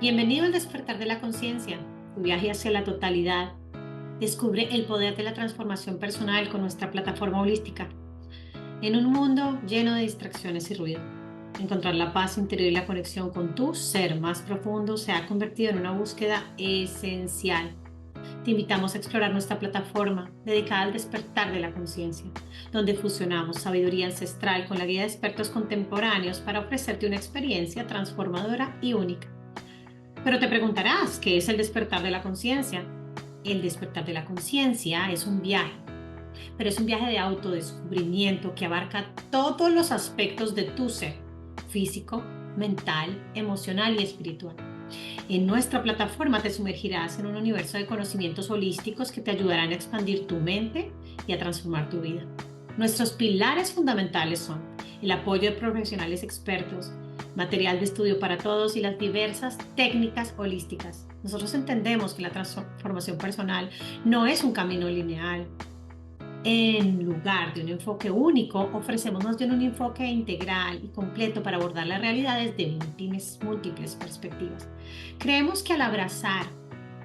Bienvenido al despertar de la conciencia, tu viaje hacia la totalidad. Descubre el poder de la transformación personal con nuestra plataforma holística. En un mundo lleno de distracciones y ruido, encontrar la paz interior y la conexión con tu ser más profundo se ha convertido en una búsqueda esencial. Te invitamos a explorar nuestra plataforma dedicada al despertar de la conciencia, donde fusionamos sabiduría ancestral con la guía de expertos contemporáneos para ofrecerte una experiencia transformadora y única. Pero te preguntarás, ¿qué es el despertar de la conciencia? El despertar de la conciencia es un viaje, pero es un viaje de autodescubrimiento que abarca todos los aspectos de tu ser, físico, mental, emocional y espiritual. En nuestra plataforma te sumergirás en un universo de conocimientos holísticos que te ayudarán a expandir tu mente y a transformar tu vida. Nuestros pilares fundamentales son el apoyo de profesionales expertos, material de estudio para todos y las diversas técnicas holísticas. Nosotros entendemos que la transformación personal no es un camino lineal. En lugar de un enfoque único, ofrecemos más bien un enfoque integral y completo para abordar la realidad desde múltiples perspectivas. Creemos que al abrazar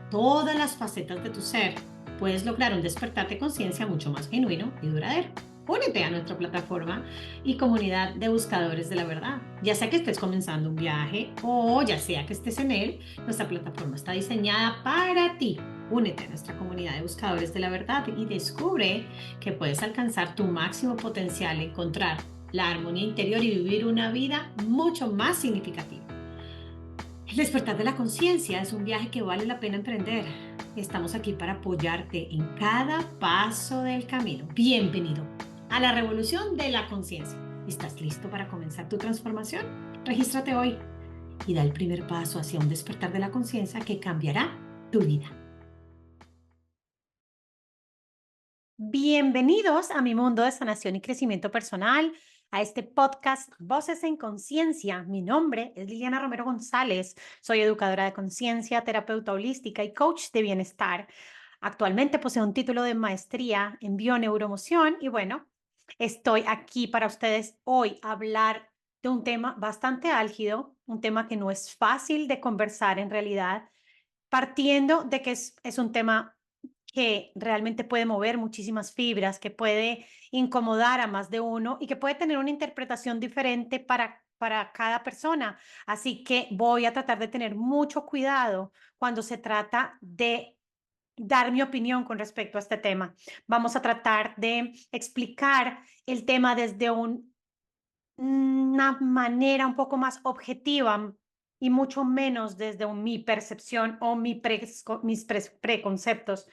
todas las facetas de tu ser, puedes lograr un despertar de conciencia mucho más genuino y duradero. Únete a nuestra plataforma y comunidad de buscadores de la verdad. Ya sea que estés comenzando un viaje o ya sea que estés en él, nuestra plataforma está diseñada para ti. Únete a nuestra comunidad de buscadores de la verdad y descubre que puedes alcanzar tu máximo potencial, encontrar la armonía interior y vivir una vida mucho más significativa. El despertar de la conciencia es un viaje que vale la pena emprender. Estamos aquí para apoyarte en cada paso del camino. Bienvenido a la revolución de la conciencia. ¿Estás listo para comenzar tu transformación? Regístrate hoy y da el primer paso hacia un despertar de la conciencia que cambiará tu vida. Bienvenidos a mi mundo de sanación y crecimiento personal, a este podcast Voces en Conciencia. Mi nombre es Liliana Romero González, soy educadora de conciencia, terapeuta holística y coach de bienestar. Actualmente poseo un título de maestría en bioneuroemoción y bueno, estoy aquí para ustedes hoy a hablar de un tema bastante álgido, un tema que no es fácil de conversar en realidad, partiendo de que es un tema que realmente puede mover muchísimas fibras, que puede incomodar a más de uno y que puede tener una interpretación diferente para cada persona. Así que voy a tratar de tener mucho cuidado cuando se trata de dar mi opinión con respecto a este tema. Vamos a tratar de explicar el tema desde una manera un poco más objetiva y mucho menos desde mi percepción o mis preconceptos.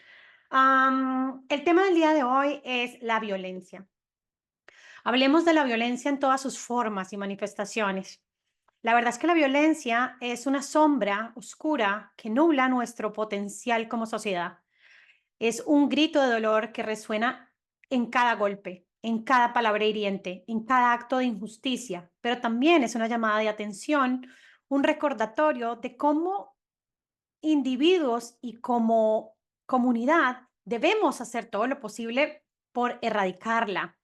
El tema del día de hoy es la violencia. Hablemos de la violencia en todas sus formas y manifestaciones. La verdad es que la violencia es una sombra oscura que nubla nuestro potencial como sociedad. Es un grito de dolor que resuena en cada golpe, en cada palabra hiriente, en cada acto de injusticia, pero también es una llamada de atención, un recordatorio de cómo individuos y como comunidad debemos hacer todo lo posible por erradicarla.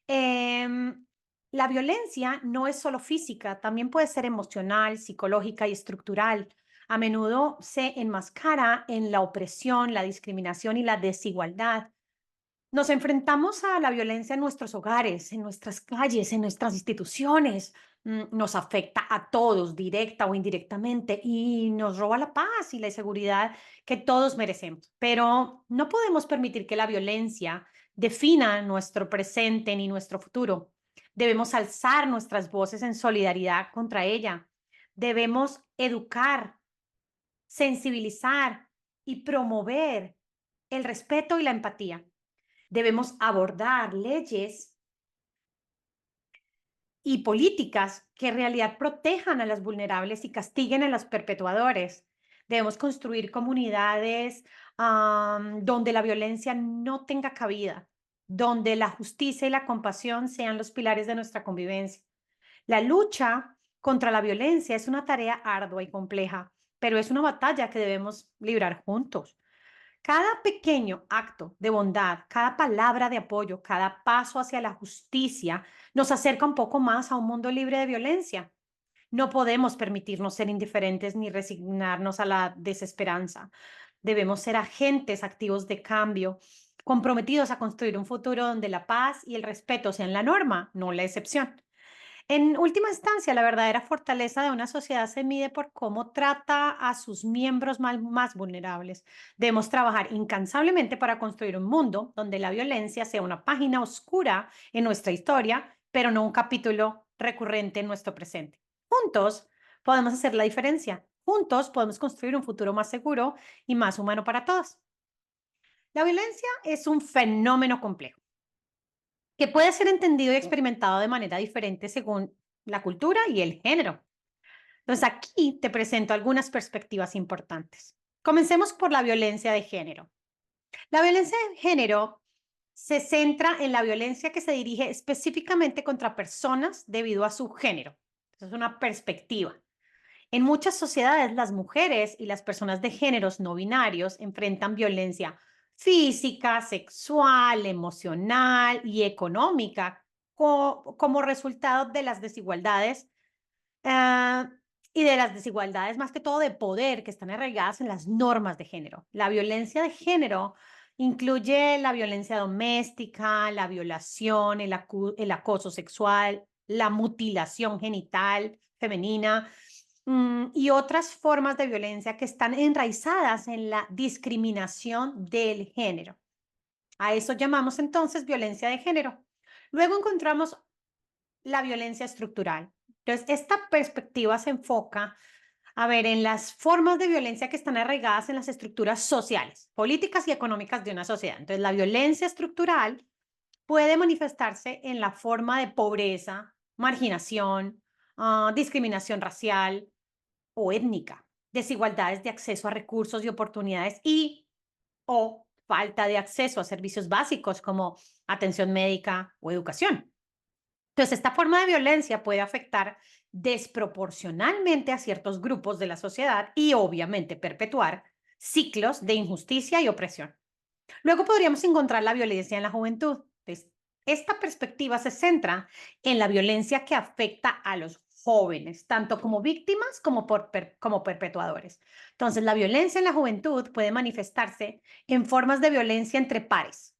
Em, la violencia no es solo física, también puede ser emocional, psicológica y estructural. A menudo se enmascara en la opresión, la discriminación y la desigualdad. Nos enfrentamos a la violencia en nuestros hogares, en nuestras calles, en nuestras instituciones. Nos afecta a todos, directa o indirectamente, y nos roba la paz y la seguridad que todos merecemos. Pero no podemos permitir que la violencia defina nuestro presente ni nuestro futuro. Debemos alzar nuestras voces en solidaridad contra ella. Debemos educar, sensibilizar y promover el respeto y la empatía. Debemos abordar leyes y políticas que en realidad protejan a las vulnerables y castiguen a los perpetuadores. Debemos construir comunidades donde la violencia no tenga cabida, donde la justicia y la compasión sean los pilares de nuestra convivencia. La lucha contra la violencia es una tarea ardua y compleja, pero es una batalla que debemos librar juntos. Cada pequeño acto de bondad, cada palabra de apoyo, cada paso hacia la justicia nos acerca un poco más a un mundo libre de violencia. No podemos permitirnos ser indiferentes ni resignarnos a la desesperanza. Debemos ser agentes activos de cambio, comprometidos a construir un futuro donde la paz y el respeto sean la norma, no la excepción. En última instancia, la verdadera fortaleza de una sociedad se mide por cómo trata a sus miembros más vulnerables. Debemos trabajar incansablemente para construir un mundo donde la violencia sea una página oscura en nuestra historia, pero no un capítulo recurrente en nuestro presente. Juntos podemos hacer la diferencia. Juntos podemos construir un futuro más seguro y más humano para todos. La violencia es un fenómeno complejo que puede ser entendido y experimentado de manera diferente según la cultura y el género. Entonces, aquí te presento algunas perspectivas importantes. Comencemos por la violencia de género. La violencia de género se centra en la violencia que se dirige específicamente contra personas debido a su género. Esa es una perspectiva. En muchas sociedades, las mujeres y las personas de géneros no binarios enfrentan violencia física, sexual, emocional y económica como resultado de las desigualdades ah, y de las desigualdades más que todo de poder que están arraigadas en las normas de género. La violencia de género incluye la violencia doméstica, la violación, el acoso sexual, la mutilación genital femenina, y otras formas de violencia que están enraizadas en la discriminación del género. A eso llamamos entonces violencia de género. Luego encontramos la violencia estructural. Entonces, esta perspectiva se enfoca, a ver, en las formas de violencia que están arraigadas en las estructuras sociales, políticas y económicas de una sociedad. Entonces, la violencia estructural puede manifestarse en la forma de pobreza, marginación, discriminación racial, o étnica, desigualdades de acceso a recursos y oportunidades y o falta de acceso a servicios básicos como atención médica o educación. Entonces, esta forma de violencia puede afectar desproporcionalmente a ciertos grupos de la sociedad y obviamente perpetuar ciclos de injusticia y opresión. Luego podríamos encontrar la violencia en la juventud. Entonces, esta perspectiva se centra en la violencia que afecta a los jóvenes, tanto como víctimas como perpetuadores. Entonces, la violencia en la juventud puede manifestarse en formas de violencia entre pares,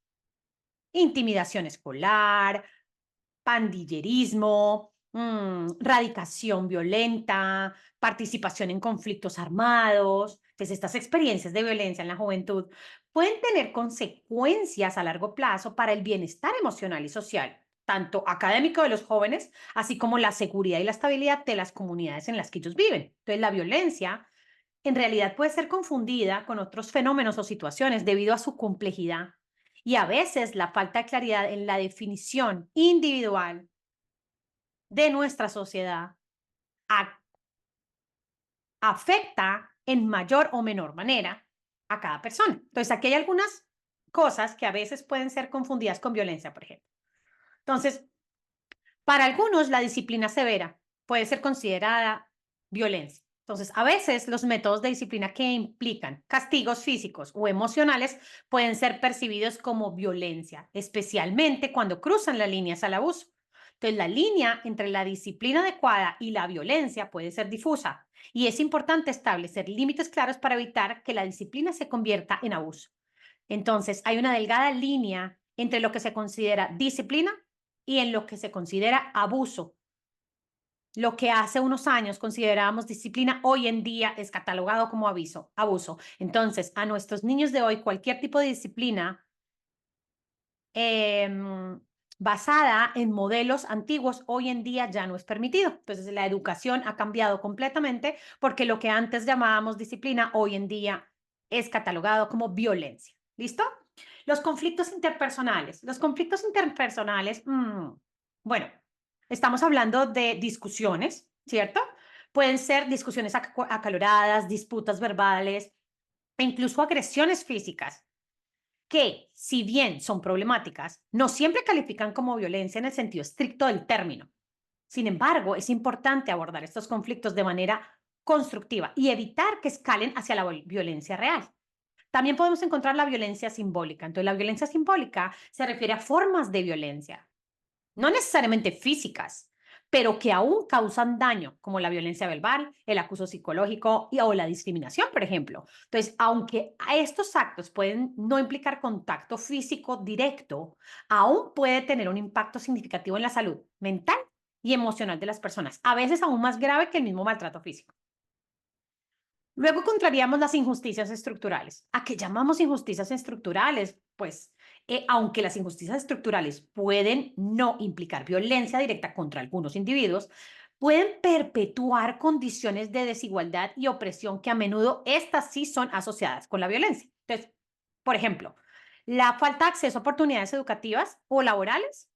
intimidación escolar, pandillerismo, radicación violenta, participación en conflictos armados. Pues estas experiencias de violencia en la juventud pueden tener consecuencias a largo plazo para el bienestar emocional y social, tanto académico de los jóvenes, así como la seguridad y la estabilidad de las comunidades en las que ellos viven. Entonces, la violencia en realidad puede ser confundida con otros fenómenos o situaciones debido a su complejidad y a veces la falta de claridad en la definición individual de nuestra sociedad a- afecta en mayor o menor manera a cada persona. Entonces, aquí hay algunas cosas que a veces pueden ser confundidas con violencia, por ejemplo. Entonces, para algunos, la disciplina severa puede ser considerada violencia. Entonces, a veces los métodos de disciplina que implican castigos físicos o emocionales pueden ser percibidos como violencia, especialmente cuando cruzan las líneas al abuso. Entonces, la línea entre la disciplina adecuada y la violencia puede ser difusa y es importante establecer límites claros para evitar que la disciplina se convierta en abuso. Entonces, hay una delgada línea entre lo que se considera disciplina y en lo que se considera abuso. Lo que hace unos años considerábamos disciplina, hoy en día es catalogado como abuso. Entonces, a nuestros niños de hoy, cualquier tipo de disciplina basada en modelos antiguos, hoy en día ya no es permitido. Entonces, la educación ha cambiado completamente porque lo que antes llamábamos disciplina, hoy en día es catalogado como violencia. ¿Listo? Los conflictos interpersonales. Los conflictos interpersonales, bueno, estamos hablando de discusiones, ¿cierto? Pueden ser discusiones acaloradas, disputas verbales e incluso agresiones físicas que, si bien son problemáticas, no siempre califican como violencia en el sentido estricto del término. Sin embargo, es importante abordar estos conflictos de manera constructiva y evitar que escalen hacia la violencia real. También podemos encontrar la violencia simbólica. Entonces, la violencia simbólica se refiere a formas de violencia, no necesariamente físicas, pero que aún causan daño, como la violencia verbal, el acoso psicológico o la discriminación, por ejemplo. Entonces, aunque estos actos pueden no implicar contacto físico directo, aún puede tener un impacto significativo en la salud mental y emocional de las personas, a veces aún más grave que el mismo maltrato físico. Luego encontraríamos las injusticias estructurales. ¿A qué llamamos injusticias estructurales? Pues, aunque las injusticias estructurales pueden no implicar violencia directa contra algunos individuos, pueden perpetuar condiciones de desigualdad y opresión que a menudo estas sí son asociadas con la violencia. Entonces, por ejemplo, la falta de acceso a oportunidades educativas o laborales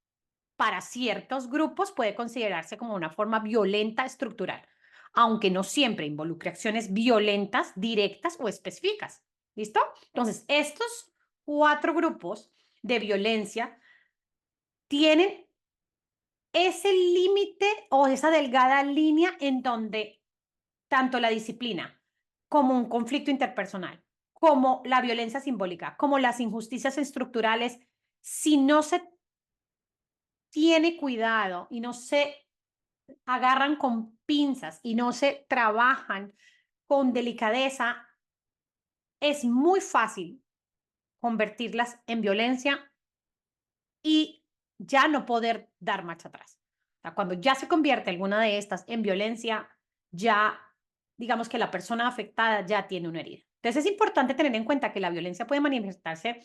para ciertos grupos puede considerarse como una forma violenta estructural, aunque no siempre involucre acciones violentas, directas o específicas. ¿Listo? Entonces, estos 4 grupos de violencia tienen ese límite o esa delgada línea en donde tanto la disciplina como un conflicto interpersonal, como la violencia simbólica, como las injusticias estructurales, si no se tiene cuidado y no se agarran con pinzas y no se trabajan con delicadeza, es muy fácil convertirlas en violencia y ya no poder dar marcha atrás. O sea, cuando ya se convierte alguna de estas en violencia, ya digamos que la persona afectada ya tiene una herida. Entonces es importante tener en cuenta que la violencia puede manifestarse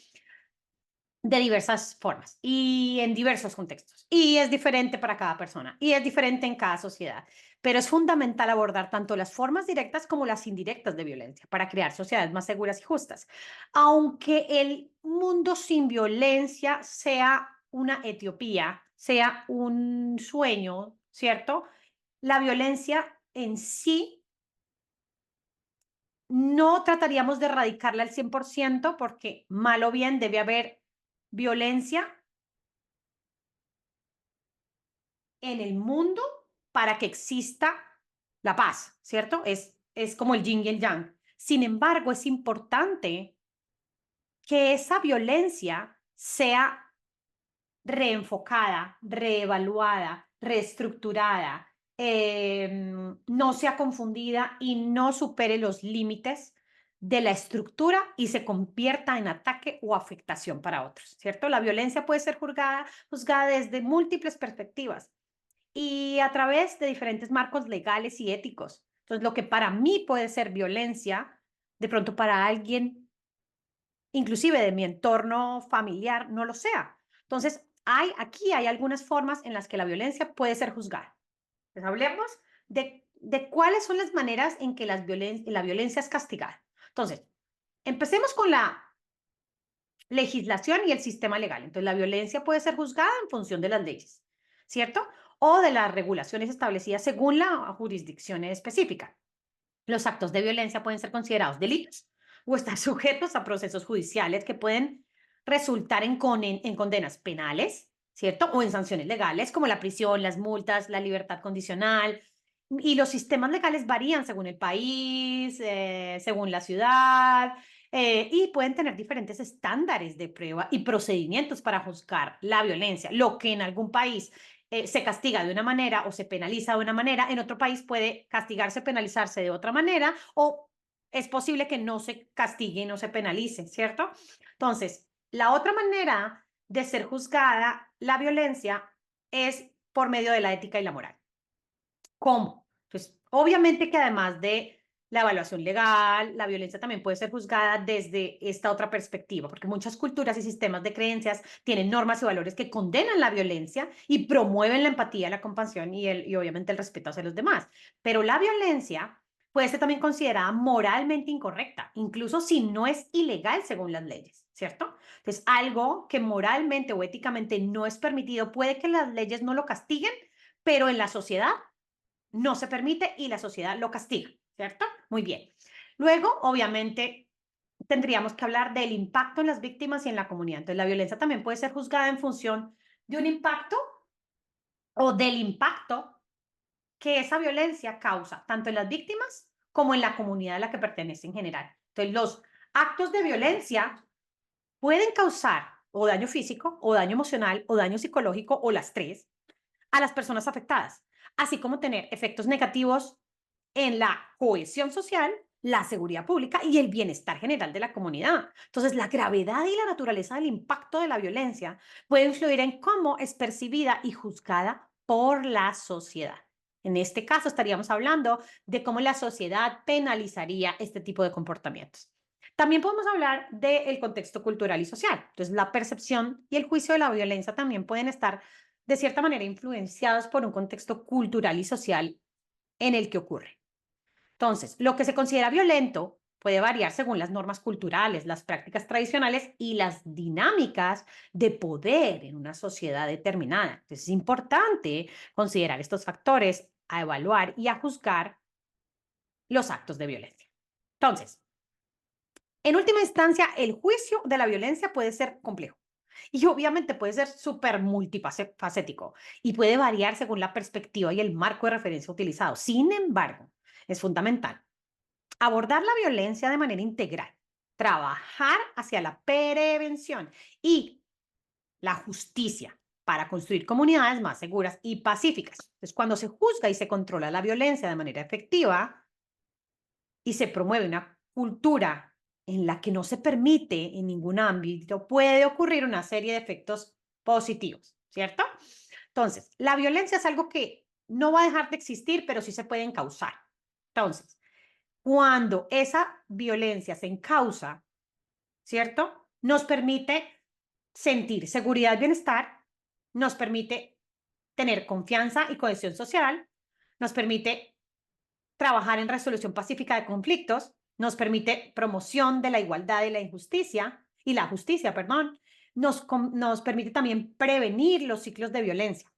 de diversas formas y en diversos contextos. Y es diferente para cada persona y es diferente en cada sociedad. Pero es fundamental abordar tanto las formas directas como las indirectas de violencia para crear sociedades más seguras y justas. Aunque el mundo sin violencia sea una Etiopía, sea un sueño, ¿cierto? La violencia en sí no trataríamos de erradicarla al 100% porque mal o bien debe haber violencia en el mundo para que exista la paz, ¿cierto? Es como el yin y el yang. Sin embargo, es importante que esa violencia sea reenfocada, reevaluada, reestructurada, no sea confundida y no supere los límites de la estructura y se convierta en ataque o afectación para otros, ¿cierto? La violencia puede ser juzgada desde múltiples perspectivas y a través de diferentes marcos legales y éticos. Entonces, lo que para mí puede ser violencia, de pronto para alguien, inclusive de mi entorno familiar, no lo sea. Entonces, aquí hay algunas formas en las que la violencia puede ser juzgada. Pues hablemos de cuáles son las maneras en que la violencia es castigada. Entonces, empecemos con la legislación y el sistema legal. Entonces, la violencia puede ser juzgada en función de las leyes, ¿cierto? O de las regulaciones establecidas según la jurisdicción específica. Los actos de violencia pueden ser considerados delitos o estar sujetos a procesos judiciales que pueden resultar en condenas penales, ¿cierto? O en sanciones legales como la prisión, las multas, la libertad condicional. Y los sistemas legales varían según el país, según la ciudad, y pueden tener diferentes estándares de prueba y procedimientos para juzgar la violencia. Lo que en algún país se castiga de una manera o se penaliza de una manera, en otro país puede castigarse, penalizarse de otra manera o es posible que no se castigue y no se penalice, ¿cierto? Entonces, la otra manera de ser juzgada la violencia es por medio de la ética y la moral. ¿Cómo? Pues obviamente que además de la evaluación legal, la violencia también puede ser juzgada desde esta otra perspectiva, porque muchas culturas y sistemas de creencias tienen normas y valores que condenan la violencia y promueven la empatía, la compasión y obviamente el respeto hacia los demás. Pero la violencia puede ser también considerada moralmente incorrecta, incluso si no es ilegal según las leyes, ¿cierto? Entonces, algo que moralmente o éticamente no es permitido, puede que las leyes no lo castiguen, pero en la sociedad no se permite y la sociedad lo castiga, ¿cierto? Muy bien. Luego, obviamente, tendríamos que hablar del impacto en las víctimas y en la comunidad. Entonces, la violencia también puede ser juzgada en función de un impacto o del impacto que esa violencia causa, tanto en las víctimas como en la comunidad a la que pertenece en general. Entonces, los actos de violencia pueden causar o daño físico, o daño emocional, o daño psicológico, o las tres, a las personas afectadas, así como tener efectos negativos en la cohesión social, la seguridad pública y el bienestar general de la comunidad. Entonces, la gravedad y la naturaleza del impacto de la violencia puede influir en cómo es percibida y juzgada por la sociedad. En este caso, estaríamos hablando de cómo la sociedad penalizaría este tipo de comportamientos. También podemos hablar del contexto cultural y social. Entonces, la percepción y el juicio de la violencia también pueden estar, de cierta manera, influenciados por un contexto cultural y social en el que ocurre. Entonces, lo que se considera violento puede variar según las normas culturales, las prácticas tradicionales y las dinámicas de poder en una sociedad determinada. Entonces, es importante considerar estos factores a evaluar y a juzgar los actos de violencia. Entonces, en última instancia, el juicio de la violencia puede ser complejo y obviamente puede ser súper multifacético y puede variar según la perspectiva y el marco de referencia utilizado. Sin embargo, es fundamental abordar la violencia de manera integral, trabajar hacia la prevención y la justicia para construir comunidades más seguras y pacíficas. Entonces, cuando se juzga y se controla la violencia de manera efectiva y se promueve una cultura en la que no se permite en ningún ámbito, puede ocurrir una serie de efectos positivos, ¿cierto? Entonces, la violencia es algo que no va a dejar de existir, pero sí se puede encauzar. Entonces, cuando esa violencia se encausa, ¿cierto? Nos permite sentir seguridad y bienestar, nos permite tener confianza y cohesión social, nos permite trabajar en resolución pacífica de conflictos, nos permite promoción de la igualdad y la justicia, perdón, nos permite también prevenir los ciclos de violencia.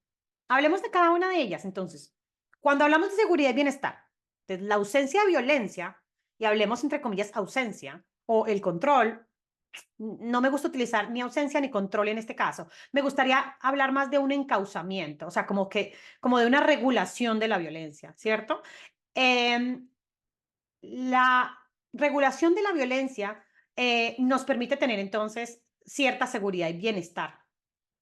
Hablemos de cada una de ellas, entonces. Cuando hablamos de seguridad y bienestar, de la ausencia de violencia, y hablemos entre comillas ausencia, o el control, no me gusta utilizar ni ausencia ni control en este caso. Me gustaría hablar más de un encauzamiento, o sea, como de una regulación de la violencia, ¿cierto? Em, la regulación de la violencia nos permite tener entonces cierta seguridad y bienestar.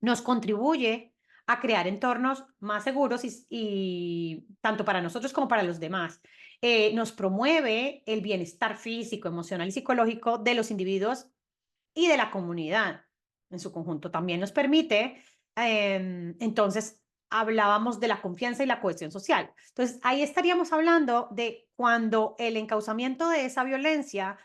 Nos contribuye a crear entornos más seguros y tanto para nosotros como para los demás. Nos promueve el bienestar físico, emocional y psicológico de los individuos y de la comunidad en su conjunto. También nos permite, entonces, hablábamos de la confianza y la cohesión social. Entonces, ahí estaríamos hablando de cuando el encauzamiento de esa violencia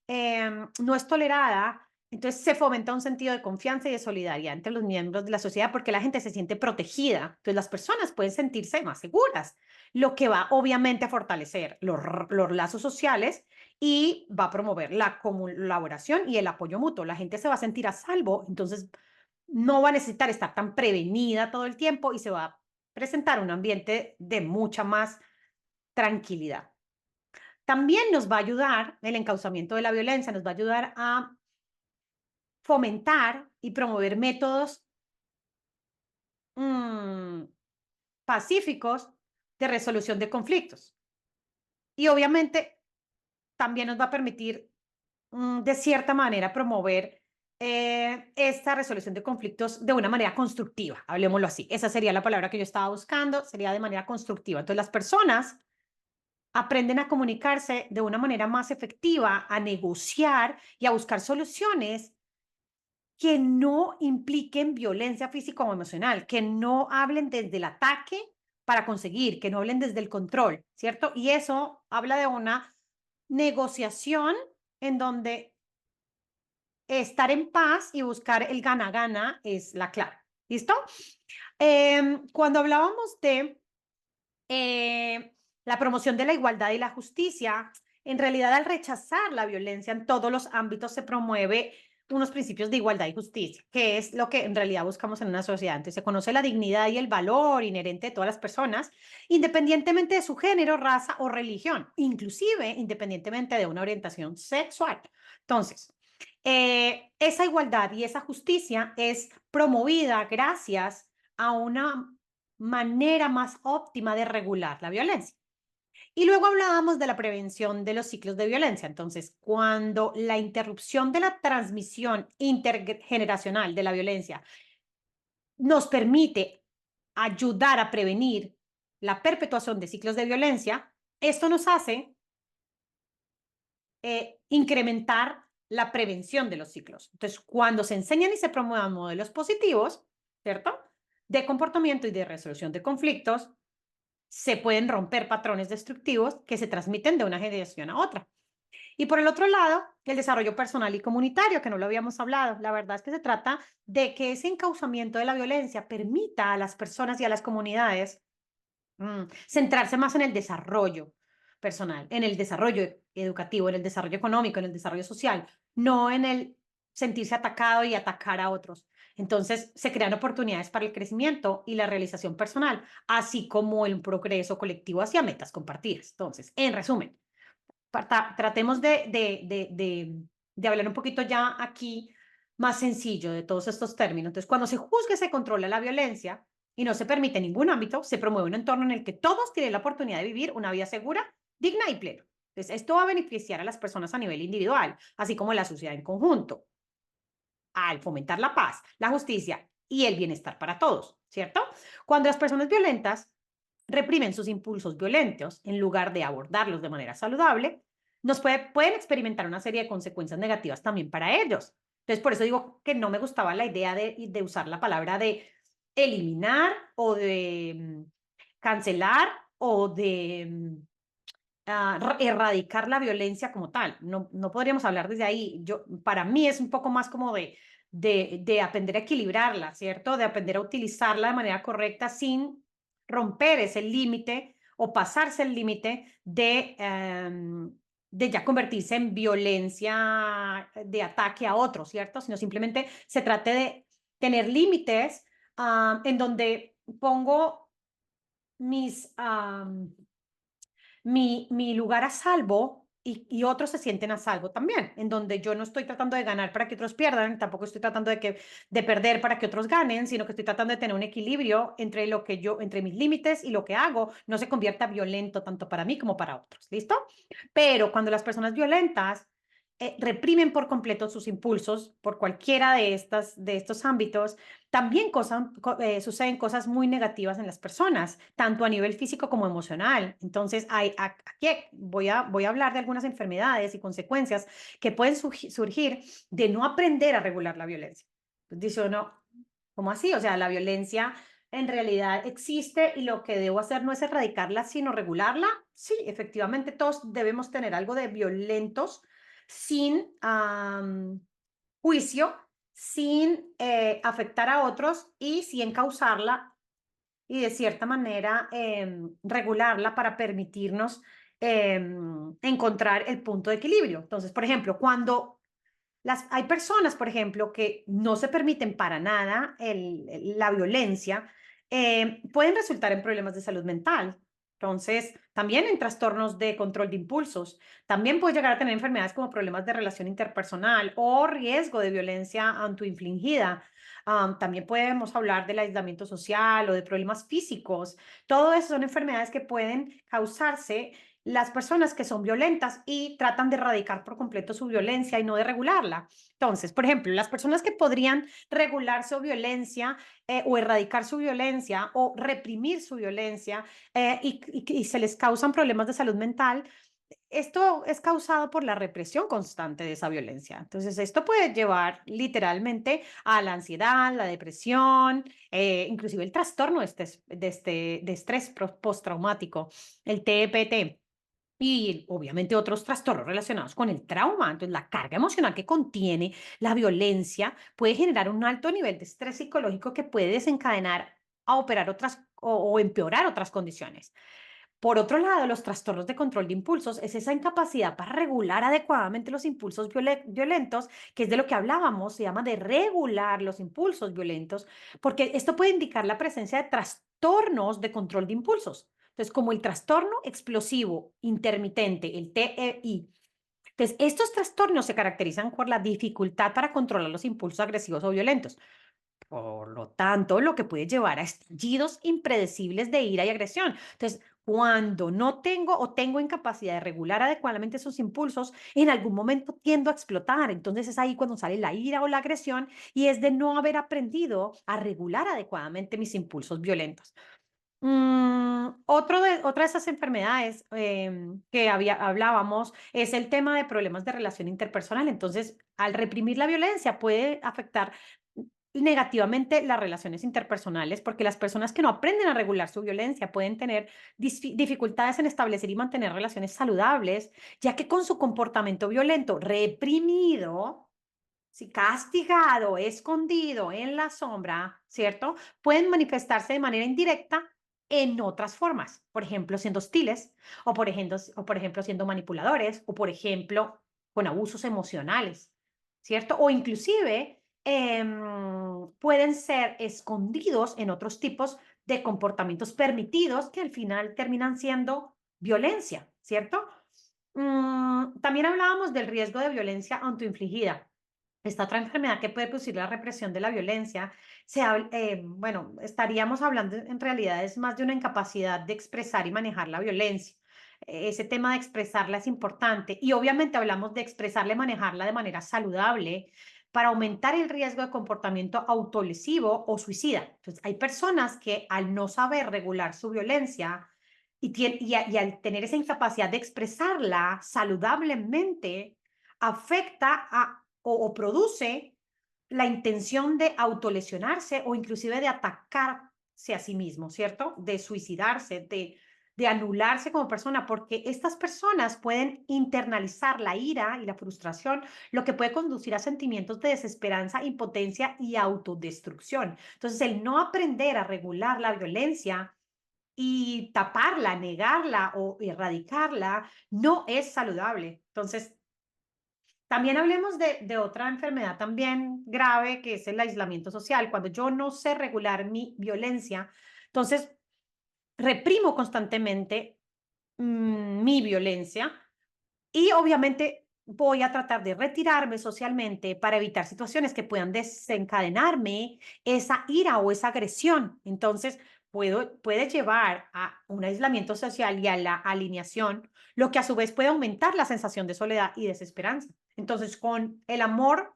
no es tolerada, entonces se fomenta un sentido de confianza y de solidaridad entre los miembros de la sociedad porque la gente se siente protegida. Entonces, las personas pueden sentirse más seguras, lo que va obviamente a fortalecer los lazos sociales y va a promover la colaboración y el apoyo mutuo. La gente se va a sentir a salvo, entonces no va a necesitar estar tan prevenida todo el tiempo y se va a presentar un ambiente de mucha más tranquilidad. También nos va a ayudar el encauzamiento de la violencia, nos va a ayudar a fomentar y promover métodos mmm, pacíficos de resolución de conflictos. Y obviamente también nos va a permitir de cierta manera, promover esta resolución de conflictos de una manera constructiva, hablemoslo así. Esa sería la palabra que yo estaba buscando, sería de manera constructiva. Entonces, las personas aprenden a comunicarse de una manera más efectiva, a negociar y a buscar soluciones que no impliquen violencia física o emocional, que no hablen desde el ataque para conseguir, que no hablen desde el control, ¿cierto? Y eso habla de una negociación en donde estar en paz y buscar el gana-gana es la clave. ¿Listo? Cuando hablábamos de la promoción de la igualdad y la justicia, en realidad al rechazar la violencia en todos los ámbitos se promueve unos principios de igualdad y justicia, que es lo que en realidad buscamos en una sociedad. Entonces se conoce la dignidad y el valor inherente de todas las personas, independientemente de su género, raza o religión, inclusive independientemente de una orientación sexual. Entonces, esa igualdad y esa justicia es promovida gracias a una manera más óptima de regular la violencia. Y luego hablábamos de la prevención de los ciclos de violencia. Entonces, cuando la interrupción de la transmisión intergeneracional de la violencia nos permite ayudar a prevenir la perpetuación de ciclos de violencia, esto nos hace incrementar la prevención de los ciclos. Entonces, cuando se enseñan y se promuevan modelos positivos, ¿cierto? De comportamiento y de resolución de conflictos, se pueden romper patrones destructivos que se transmiten de una generación a otra. Y por el otro lado, el desarrollo personal y comunitario, que no lo habíamos hablado. La verdad es que se trata de que ese encauzamiento de la violencia permita a las personas y a las comunidades centrarse más en el desarrollo personal, en el desarrollo educativo, en el desarrollo económico, en el desarrollo social, no en el sentirse atacado y atacar a otros. Entonces, se crean oportunidades para el crecimiento y la realización personal, así como el progreso colectivo hacia metas compartidas. Entonces, en resumen, tratemos de hablar un poquito ya aquí más sencillo de todos estos términos. Entonces, cuando se juzga y se controla la violencia y no se permite en ningún ámbito, se promueve un entorno en el que todos tienen la oportunidad de vivir una vida segura, digna y plena. Entonces, esto va a beneficiar a las personas a nivel individual, así como a la sociedad en conjunto, al fomentar la paz, la justicia y el bienestar para todos, ¿cierto? Cuando las personas violentas reprimen sus impulsos violentos en lugar de abordarlos de manera saludable, pueden experimentar una serie de consecuencias negativas también para ellos. Entonces, por eso digo que no me gustaba la idea de usar la palabra de eliminar o de cancelar o de erradicar la violencia como tal. No, no podríamos hablar desde ahí. Para mí es un poco más como de aprender a equilibrarla, ¿cierto? De aprender a utilizarla de manera correcta sin romper ese límite o pasarse el límite de ya convertirse en violencia de ataque a otros, ¿cierto? Sino simplemente se trate de tener límites en donde pongo mis, mi lugar a salvo y otros se sienten a salvo también, en donde yo no estoy tratando de ganar para que otros pierdan, tampoco estoy tratando de perder para que otros ganen, sino que estoy tratando de tener un equilibrio entre entre mis límites y lo que hago no se convierta violento tanto para mí como para otros, ¿listo? Pero cuando las personas violentas reprimen por completo sus impulsos por cualquiera de estos ámbitos, también suceden cosas muy negativas en las personas, tanto a nivel físico como emocional. Entonces, aquí voy a hablar de algunas enfermedades y consecuencias que pueden surgir de no aprender a regular la violencia. Dice uno, ¿cómo así? O sea, la violencia en realidad existe y lo que debo hacer no es erradicarla, sino regularla. Sí, efectivamente, todos debemos tener algo de violentos sin juicio, sin afectar a otros y sin causarla y de cierta manera regularla para permitirnos encontrar el punto de equilibrio. Entonces, por ejemplo, cuando hay personas, por ejemplo, que no se permiten para nada la violencia, pueden resultar en problemas de salud mental. Entonces, también en trastornos de control de impulsos. También puede llegar a tener enfermedades como problemas de relación interpersonal o riesgo de violencia autoinfligida. También podemos hablar del aislamiento social o de problemas físicos. Todo eso son enfermedades que pueden causarse las personas que son violentas y tratan de erradicar por completo su violencia y no de regularla. Entonces, por ejemplo, las personas que podrían regular su violencia o erradicar su violencia o reprimir su violencia y se les causan problemas de salud mental, esto es causado por la represión constante de esa violencia. Entonces, esto puede llevar literalmente a la ansiedad, la depresión, inclusive el trastorno de estrés postraumático, el TEPT. Y obviamente otros trastornos relacionados con el trauma. Entonces, la carga emocional que contiene la violencia puede generar un alto nivel de estrés psicológico que puede desencadenar a operar o empeorar otras condiciones. Por otro lado, los trastornos de control de impulsos es esa incapacidad para regular adecuadamente los impulsos violentos, que es de lo que hablábamos, se llama de regular los impulsos violentos, porque esto puede indicar la presencia de trastornos de control de impulsos. Entonces, como el trastorno explosivo intermitente, el TEI. Entonces, estos trastornos se caracterizan por la dificultad para controlar los impulsos agresivos o violentos. Por lo tanto, lo que puede llevar a estallidos impredecibles de ira y agresión. Entonces, cuando no tengo o tengo incapacidad de regular adecuadamente esos impulsos, en algún momento tiendo a explotar. Entonces es ahí cuando sale la ira o la agresión y es de no haber aprendido a regular adecuadamente mis impulsos violentos. Otra de esas enfermedades que hablábamos es el tema de problemas de relación interpersonal. Entonces, al reprimir la violencia puede afectar negativamente las relaciones interpersonales porque las personas que no aprenden a regular su violencia pueden tener dificultades en establecer y mantener relaciones saludables, ya que con su comportamiento violento reprimido, si castigado, escondido en la sombra, ¿cierto? Pueden manifestarse de manera indirecta en otras formas, por ejemplo, siendo hostiles, o por ejemplo, siendo manipuladores, o por ejemplo, con abusos emocionales, ¿cierto? O inclusive pueden ser escondidos en otros tipos de comportamientos permitidos que al final terminan siendo violencia, ¿cierto? También hablábamos del riesgo de violencia autoinfligida. Esta otra enfermedad que puede producir la represión de la violencia, bueno, estaríamos hablando en realidad es más de una incapacidad de expresar y manejar la violencia. Ese tema de expresarla es importante y obviamente hablamos de expresarla y manejarla de manera saludable para aumentar el riesgo de comportamiento autolesivo o suicida. Entonces, hay personas que al no saber regular su violencia y al tener esa incapacidad de expresarla saludablemente, afecta o produce la intención de autolesionarse o inclusive de atacarse a sí mismo, ¿cierto? De suicidarse, de anularse como persona, porque estas personas pueden internalizar la ira y la frustración, lo que puede conducir a sentimientos de desesperanza, impotencia y autodestrucción. Entonces, el no aprender a regular la violencia y taparla, negarla o erradicarla no es saludable. Entonces, también hablemos de otra enfermedad también grave, que es el aislamiento social. Cuando yo no sé regular mi violencia, entonces reprimo constantemente mi violencia y obviamente voy a tratar de retirarme socialmente para evitar situaciones que puedan desencadenarme esa ira o esa agresión. Entonces, puede llevar a un aislamiento social y a la alineación, lo que a su vez puede aumentar la sensación de soledad y desesperanza. Entonces, con el amor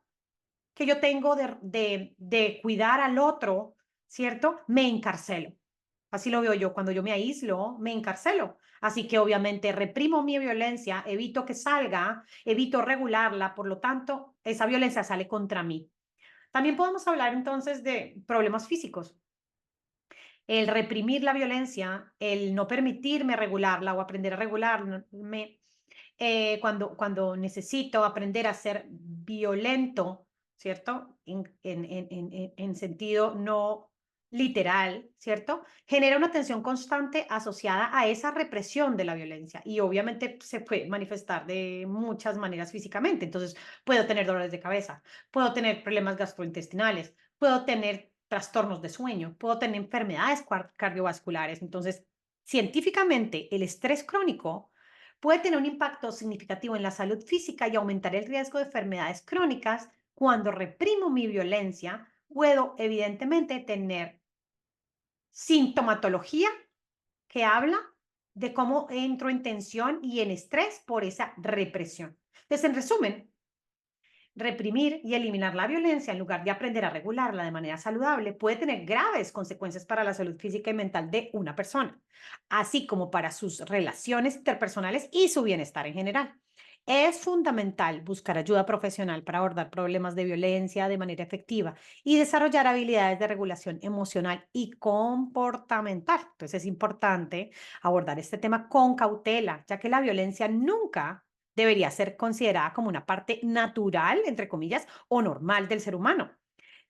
que yo tengo de cuidar al otro, ¿cierto? Me encarcelo. Así lo veo yo. Cuando yo me aíslo, me encarcelo. Así que obviamente reprimo mi violencia, evito que salga, evito regularla, por lo tanto, esa violencia sale contra mí. También podemos hablar entonces de problemas físicos. El reprimir la violencia, el no permitirme regularla o aprender a regularme, cuando necesito aprender a ser violento, ¿cierto? En sentido no literal, ¿cierto? Genera una tensión constante asociada a esa represión de la violencia y obviamente se puede manifestar de muchas maneras físicamente. Entonces, puedo tener dolores de cabeza, puedo tener problemas gastrointestinales, puedo tener trastornos de sueño, puedo tener enfermedades cardiovasculares. Entonces, científicamente, el estrés crónico puede tener un impacto significativo en la salud física y aumentar el riesgo de enfermedades crónicas. Cuando reprimo mi violencia, puedo evidentemente tener sintomatología que habla de cómo entro en tensión y en estrés por esa represión. Entonces, en resumen, reprimir y eliminar la violencia en lugar de aprender a regularla de manera saludable puede tener graves consecuencias para la salud física y mental de una persona, así como para sus relaciones interpersonales y su bienestar en general. Es fundamental buscar ayuda profesional para abordar problemas de violencia de manera efectiva y desarrollar habilidades de regulación emocional y comportamental. Entonces es importante abordar este tema con cautela, ya que la violencia nunca debería ser considerada como una parte natural, entre comillas, o normal del ser humano.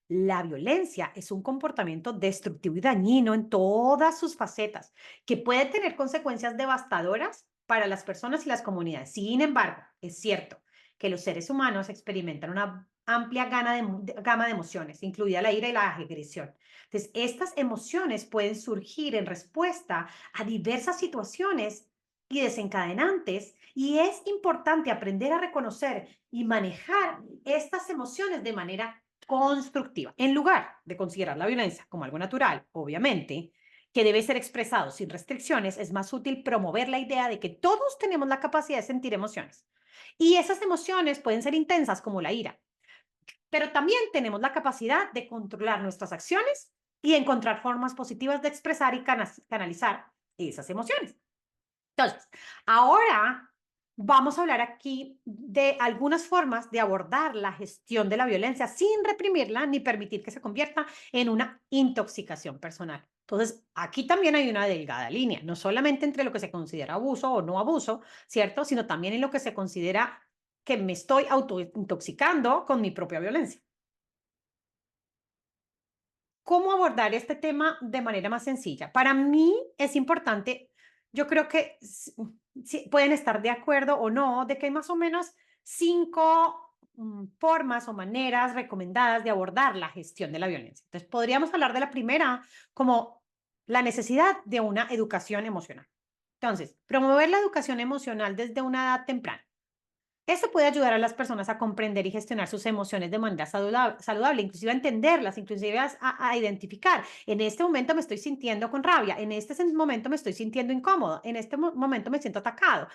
La violencia es un comportamiento destructivo y dañino en todas sus facetas, que puede tener consecuencias devastadoras para las personas y las comunidades. Sin embargo, es cierto que los seres humanos experimentan una amplia gama de emociones, incluida la ira y la agresión. Entonces, estas emociones pueden surgir en respuesta a diversas situaciones y desencadenantes, y es importante aprender a reconocer y manejar estas emociones de manera constructiva. En lugar de considerar la violencia como algo natural, obviamente, que debe ser expresado sin restricciones, es más útil promover la idea de que todos tenemos la capacidad de sentir emociones. Y esas emociones pueden ser intensas como la ira, pero también tenemos la capacidad de controlar nuestras acciones y encontrar formas positivas de expresar y canalizar esas emociones. Entonces, ahora vamos a hablar aquí de algunas formas de abordar la gestión de la violencia sin reprimirla ni permitir que se convierta en una intoxicación personal. Entonces, aquí también hay una delgada línea, no solamente entre lo que se considera abuso o no abuso, ¿cierto? Sino también en lo que se considera que me estoy autointoxicando con mi propia violencia. ¿Cómo abordar este tema de manera más sencilla? Para mí es importante, yo creo que pueden estar de acuerdo o no, de que hay más o menos 5 formas o maneras recomendadas de abordar la gestión de la violencia. Entonces, podríamos hablar de la primera como la necesidad de una educación emocional. Entonces, promover la educación emocional desde una edad temprana. Esto puede ayudar a las personas a comprender y gestionar sus emociones de manera saludable, inclusive a entenderlas, inclusive a identificar. En este momento me estoy sintiendo con rabia, en este momento me estoy sintiendo incómodo, en este momento me siento atacado.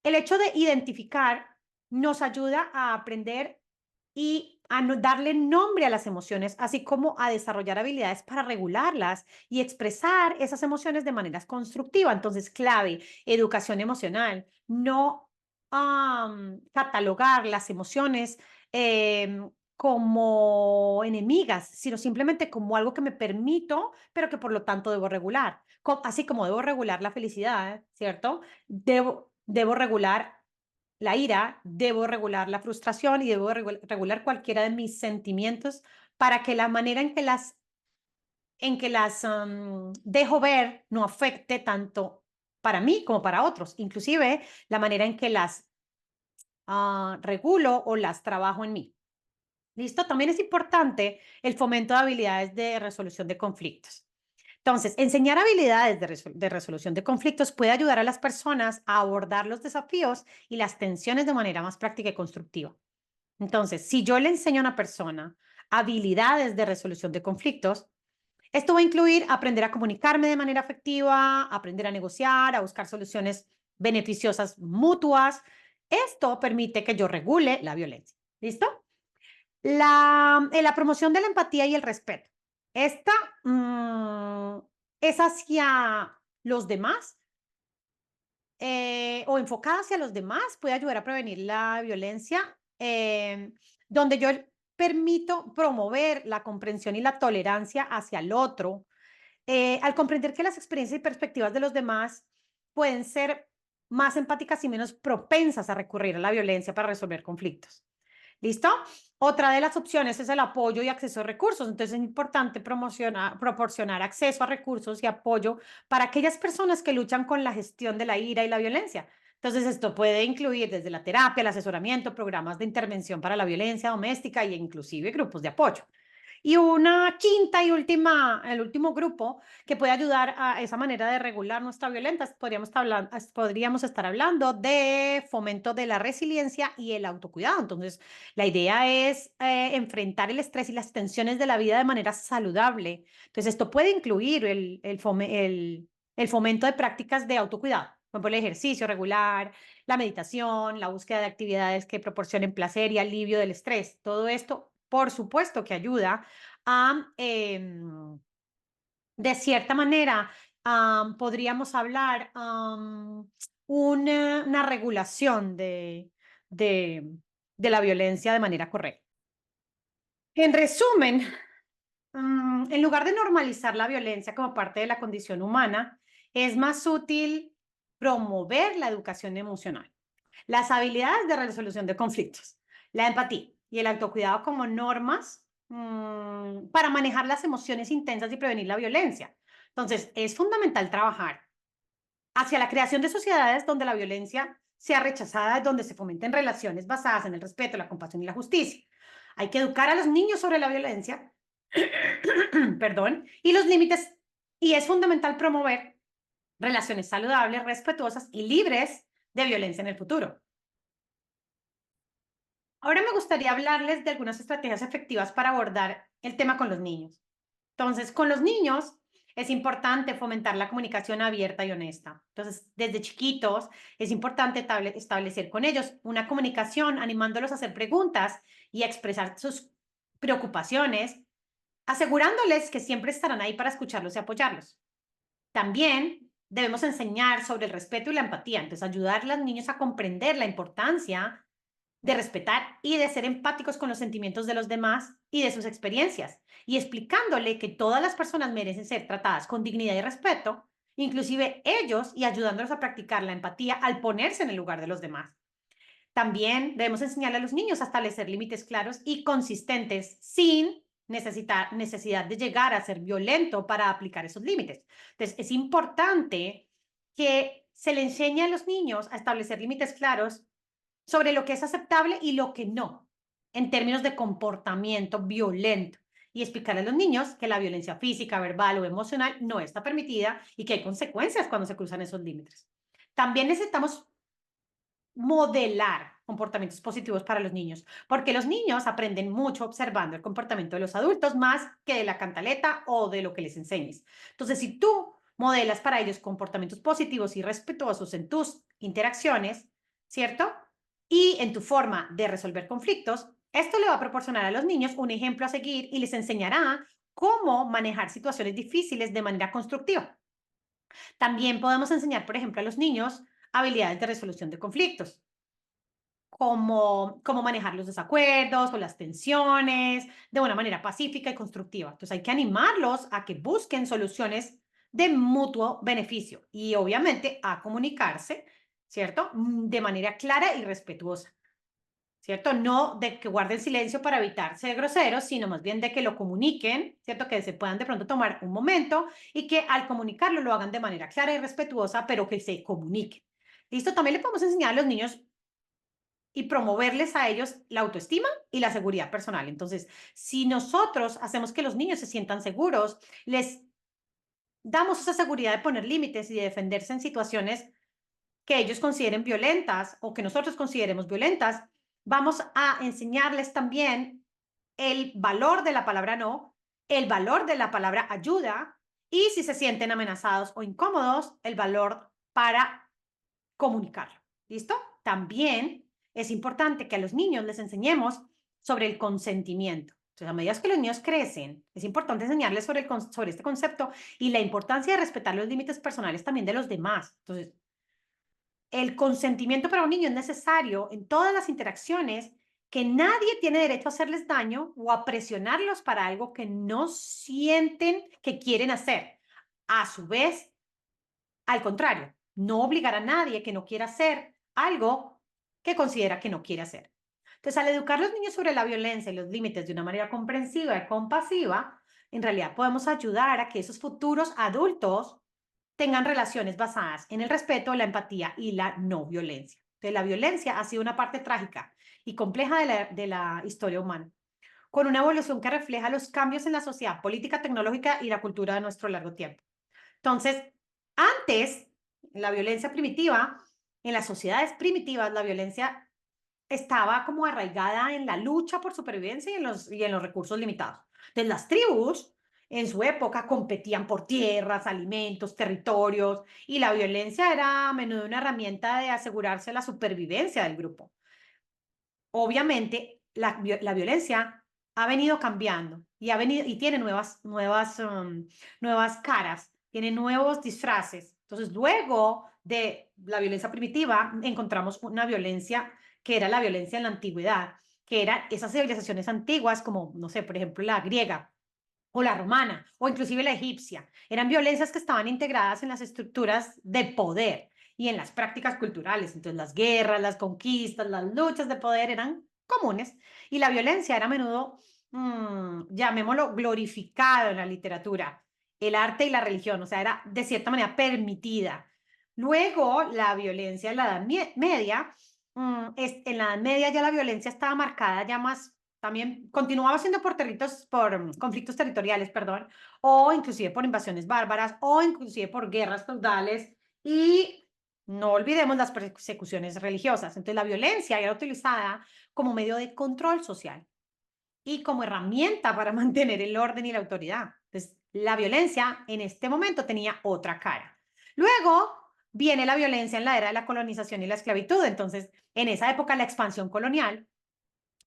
El hecho de identificar nos ayuda a aprender y a darle nombre a las emociones, así como a desarrollar habilidades para regularlas y expresar esas emociones de manera constructiva. Entonces, clave, educación emocional, no catalogar las emociones como enemigas, sino simplemente como algo que me permito, pero que por lo tanto debo regular. Así como debo regular la felicidad, ¿cierto? Debo regular la ira, debo regular la frustración y debo regular cualquiera de mis sentimientos para que la manera en que las dejo ver no afecte tanto para mí como para otros, inclusive la manera en que las regulo o las trabajo en mí. ¿Listo? También es importante el fomento de habilidades de resolución de conflictos. Entonces, enseñar habilidades de resolución de conflictos puede ayudar a las personas a abordar los desafíos y las tensiones de manera más práctica y constructiva. Entonces, si yo le enseño a una persona habilidades de resolución de conflictos, esto va a incluir aprender a comunicarme de manera efectiva, aprender a negociar, a buscar soluciones beneficiosas mutuas. Esto permite que yo regule la violencia. ¿Listo? La promoción de la empatía y el respeto. Esta mm, es hacia los demás o enfocada hacia los demás, puede ayudar a prevenir la violencia, donde yo permito promover la comprensión y la tolerancia hacia el otro, al comprender que las experiencias y perspectivas de los demás pueden ser más empáticas y menos propensas a recurrir a la violencia para resolver conflictos. ¿Listo? Otra de las opciones es el apoyo y acceso a recursos. Entonces es importante proporcionar acceso a recursos y apoyo para aquellas personas que luchan con la gestión de la ira y la violencia. Entonces esto puede incluir desde la terapia, el asesoramiento, programas de intervención para la violencia doméstica e inclusive grupos de apoyo. Y una quinta y el último grupo que puede ayudar a esa manera de regular nuestra violencia, podríamos estar hablando de fomento de la resiliencia y el autocuidado. Entonces, la idea es enfrentar el estrés y las tensiones de la vida de manera saludable. Entonces, esto puede incluir el fomento de prácticas de autocuidado, por ejemplo, el ejercicio regular, la meditación, la búsqueda de actividades que proporcionen placer y alivio del estrés. Todo esto, por supuesto, que ayuda a, de cierta manera, podríamos hablar una regulación de, de la violencia de manera correcta. En resumen, en lugar de normalizar la violencia como parte de la condición humana, es más útil promover la educación emocional, las habilidades de resolución de conflictos, la empatía y el autocuidado como normas para manejar las emociones intensas y prevenir la violencia. Entonces, es fundamental trabajar hacia la creación de sociedades donde la violencia sea rechazada, donde se fomenten relaciones basadas en el respeto, la compasión y la justicia. Hay que educar a los niños sobre la violencia, perdón, y los límites, y es fundamental promover relaciones saludables, respetuosas y libres de violencia en el futuro. Ahora me gustaría hablarles de algunas estrategias efectivas para abordar el tema con los niños. Entonces, con los niños es importante fomentar la comunicación abierta y honesta. Entonces, desde chiquitos es importante establecer con ellos una comunicación, animándolos a hacer preguntas y a expresar sus preocupaciones asegurándoles que siempre estarán ahí para escucharlos y apoyarlos. También debemos enseñar sobre el respeto y la empatía, entonces ayudar a los niños a comprender la importancia de respetar y de ser empáticos con los sentimientos de los demás y de sus experiencias, y explicándole que todas las personas merecen ser tratadas con dignidad y respeto, inclusive ellos, y ayudándolos a practicar la empatía al ponerse en el lugar de los demás. También debemos enseñarle a los niños a establecer límites claros y consistentes sin necesidad de llegar a ser violento para aplicar esos límites. Entonces, es importante que se le enseñe a los niños a establecer límites claros sobre lo que es aceptable y lo que no, en términos de comportamiento violento. Y explicar a los niños que la violencia física, verbal o emocional no está permitida y que hay consecuencias cuando se cruzan esos límites. También necesitamos modelar comportamientos positivos para los niños, porque los niños aprenden mucho observando el comportamiento de los adultos más que de la cantaleta o de lo que les enseñes. Entonces, si tú modelas para ellos comportamientos positivos y respetuosos en tus interacciones, ¿cierto? Y en tu forma de resolver conflictos, esto le va a proporcionar a los niños un ejemplo a seguir y les enseñará cómo manejar situaciones difíciles de manera constructiva. También podemos enseñar, por ejemplo, a los niños habilidades de resolución de conflictos, como cómo manejar los desacuerdos o las tensiones de una manera pacífica y constructiva. Entonces hay que animarlos a que busquen soluciones de mutuo beneficio y obviamente a comunicarse, ¿cierto? De manera clara y respetuosa, ¿cierto? No de que guarden silencio para evitar ser groseros, sino más bien de que lo comuniquen, ¿cierto? Que se puedan de pronto tomar un momento y que al comunicarlo lo hagan de manera clara y respetuosa, pero que se comuniquen. ¿Listo? También le podemos enseñar a los niños y promoverles a ellos la autoestima y la seguridad personal. Entonces, si nosotros hacemos que los niños se sientan seguros, les damos esa seguridad de poner límites y de defenderse en situaciones que ellos consideren violentas o que nosotros consideremos violentas, vamos a enseñarles también el valor de la palabra no, el valor de la palabra ayuda y si se sienten amenazados o incómodos, el valor para comunicarlo. ¿Listo? También es importante que a los niños les enseñemos sobre el consentimiento. Entonces, a medida que los niños crecen, es importante enseñarles sobre este concepto y la importancia de respetar los límites personales también de los demás. Entonces, el consentimiento para un niño es necesario en todas las interacciones, que nadie tiene derecho a hacerles daño o a presionarlos para algo que no sienten que quieren hacer. A su vez, al contrario, no obligar a nadie que no quiera hacer algo que considera que no quiere hacer. Entonces, al educar a los niños sobre la violencia y los límites de una manera comprensiva y compasiva, en realidad podemos ayudar a que esos futuros adultos tengan relaciones basadas en el respeto, la empatía y la no violencia. Entonces, la violencia ha sido una parte trágica y compleja de la historia humana, con una evolución que refleja los cambios en la sociedad política, tecnológica y la cultura de nuestro largo tiempo. Entonces, antes, la violencia primitiva, en las sociedades primitivas, la violencia estaba como arraigada en la lucha por supervivencia y en los recursos limitados. Entonces, las tribus en su época competían por tierras, alimentos, territorios, y la violencia era a menudo una herramienta de asegurarse la supervivencia del grupo. Obviamente, la violencia ha venido cambiando y tiene nuevas caras, tiene nuevos disfraces. Entonces, luego de la violencia primitiva, encontramos una violencia que era la violencia en la antigüedad, que eran esas civilizaciones antiguas como, no sé, por ejemplo, la griega o la romana o inclusive la egipcia. Eran violencias que estaban integradas en las estructuras de poder y en las prácticas culturales. Entonces las guerras, las conquistas, las luchas de poder eran comunes y la violencia era a menudo, llamémoslo, glorificado en la literatura, el arte y la religión, o sea, era de cierta manera permitida. Luego, la violencia en la Edad Media, en la Edad Media ya la violencia estaba marcada ya más, también continuaba siendo por conflictos territoriales, perdón, o inclusive por invasiones bárbaras, o inclusive por guerras feudales, y no olvidemos las persecuciones religiosas. Entonces, la violencia era utilizada como medio de control social y como herramienta para mantener el orden y la autoridad. Entonces, la violencia en este momento tenía otra cara. Luego viene la violencia en la era de la colonización y la esclavitud. Entonces, en esa época, la expansión colonial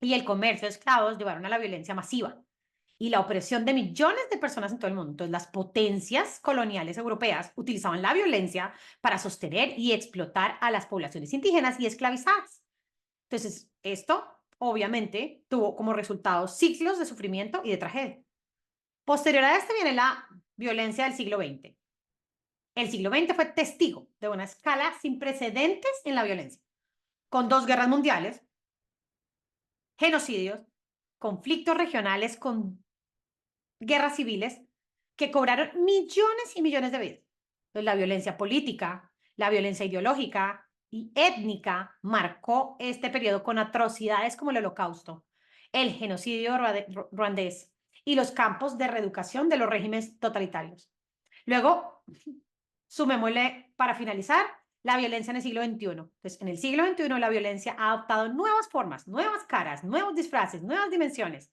y el comercio de esclavos llevaron a la violencia masiva. y la opresión de millones de personas en todo el mundo. Entonces, las potencias coloniales europeas utilizaban la violencia para sostener y explotar a las poblaciones indígenas y esclavizadas. Entonces, esto obviamente tuvo como resultado ciclos de sufrimiento y de tragedia. Posterior a este viene la violencia del siglo XX. El siglo XX fue testigo de una escala sin precedentes en la violencia, con dos guerras mundiales, genocidios, conflictos regionales con guerras civiles que cobraron millones y millones de vidas. Entonces, la violencia política, la violencia ideológica y étnica marcó este periodo con atrocidades como el Holocausto, el genocidio ruandés y los campos de reeducación de los regímenes totalitarios. Luego, sumémosle, para finalizar, la violencia en el siglo XXI. Entonces, en el siglo XXI la violencia ha adoptado nuevas formas, nuevas caras, nuevos disfraces, nuevas dimensiones.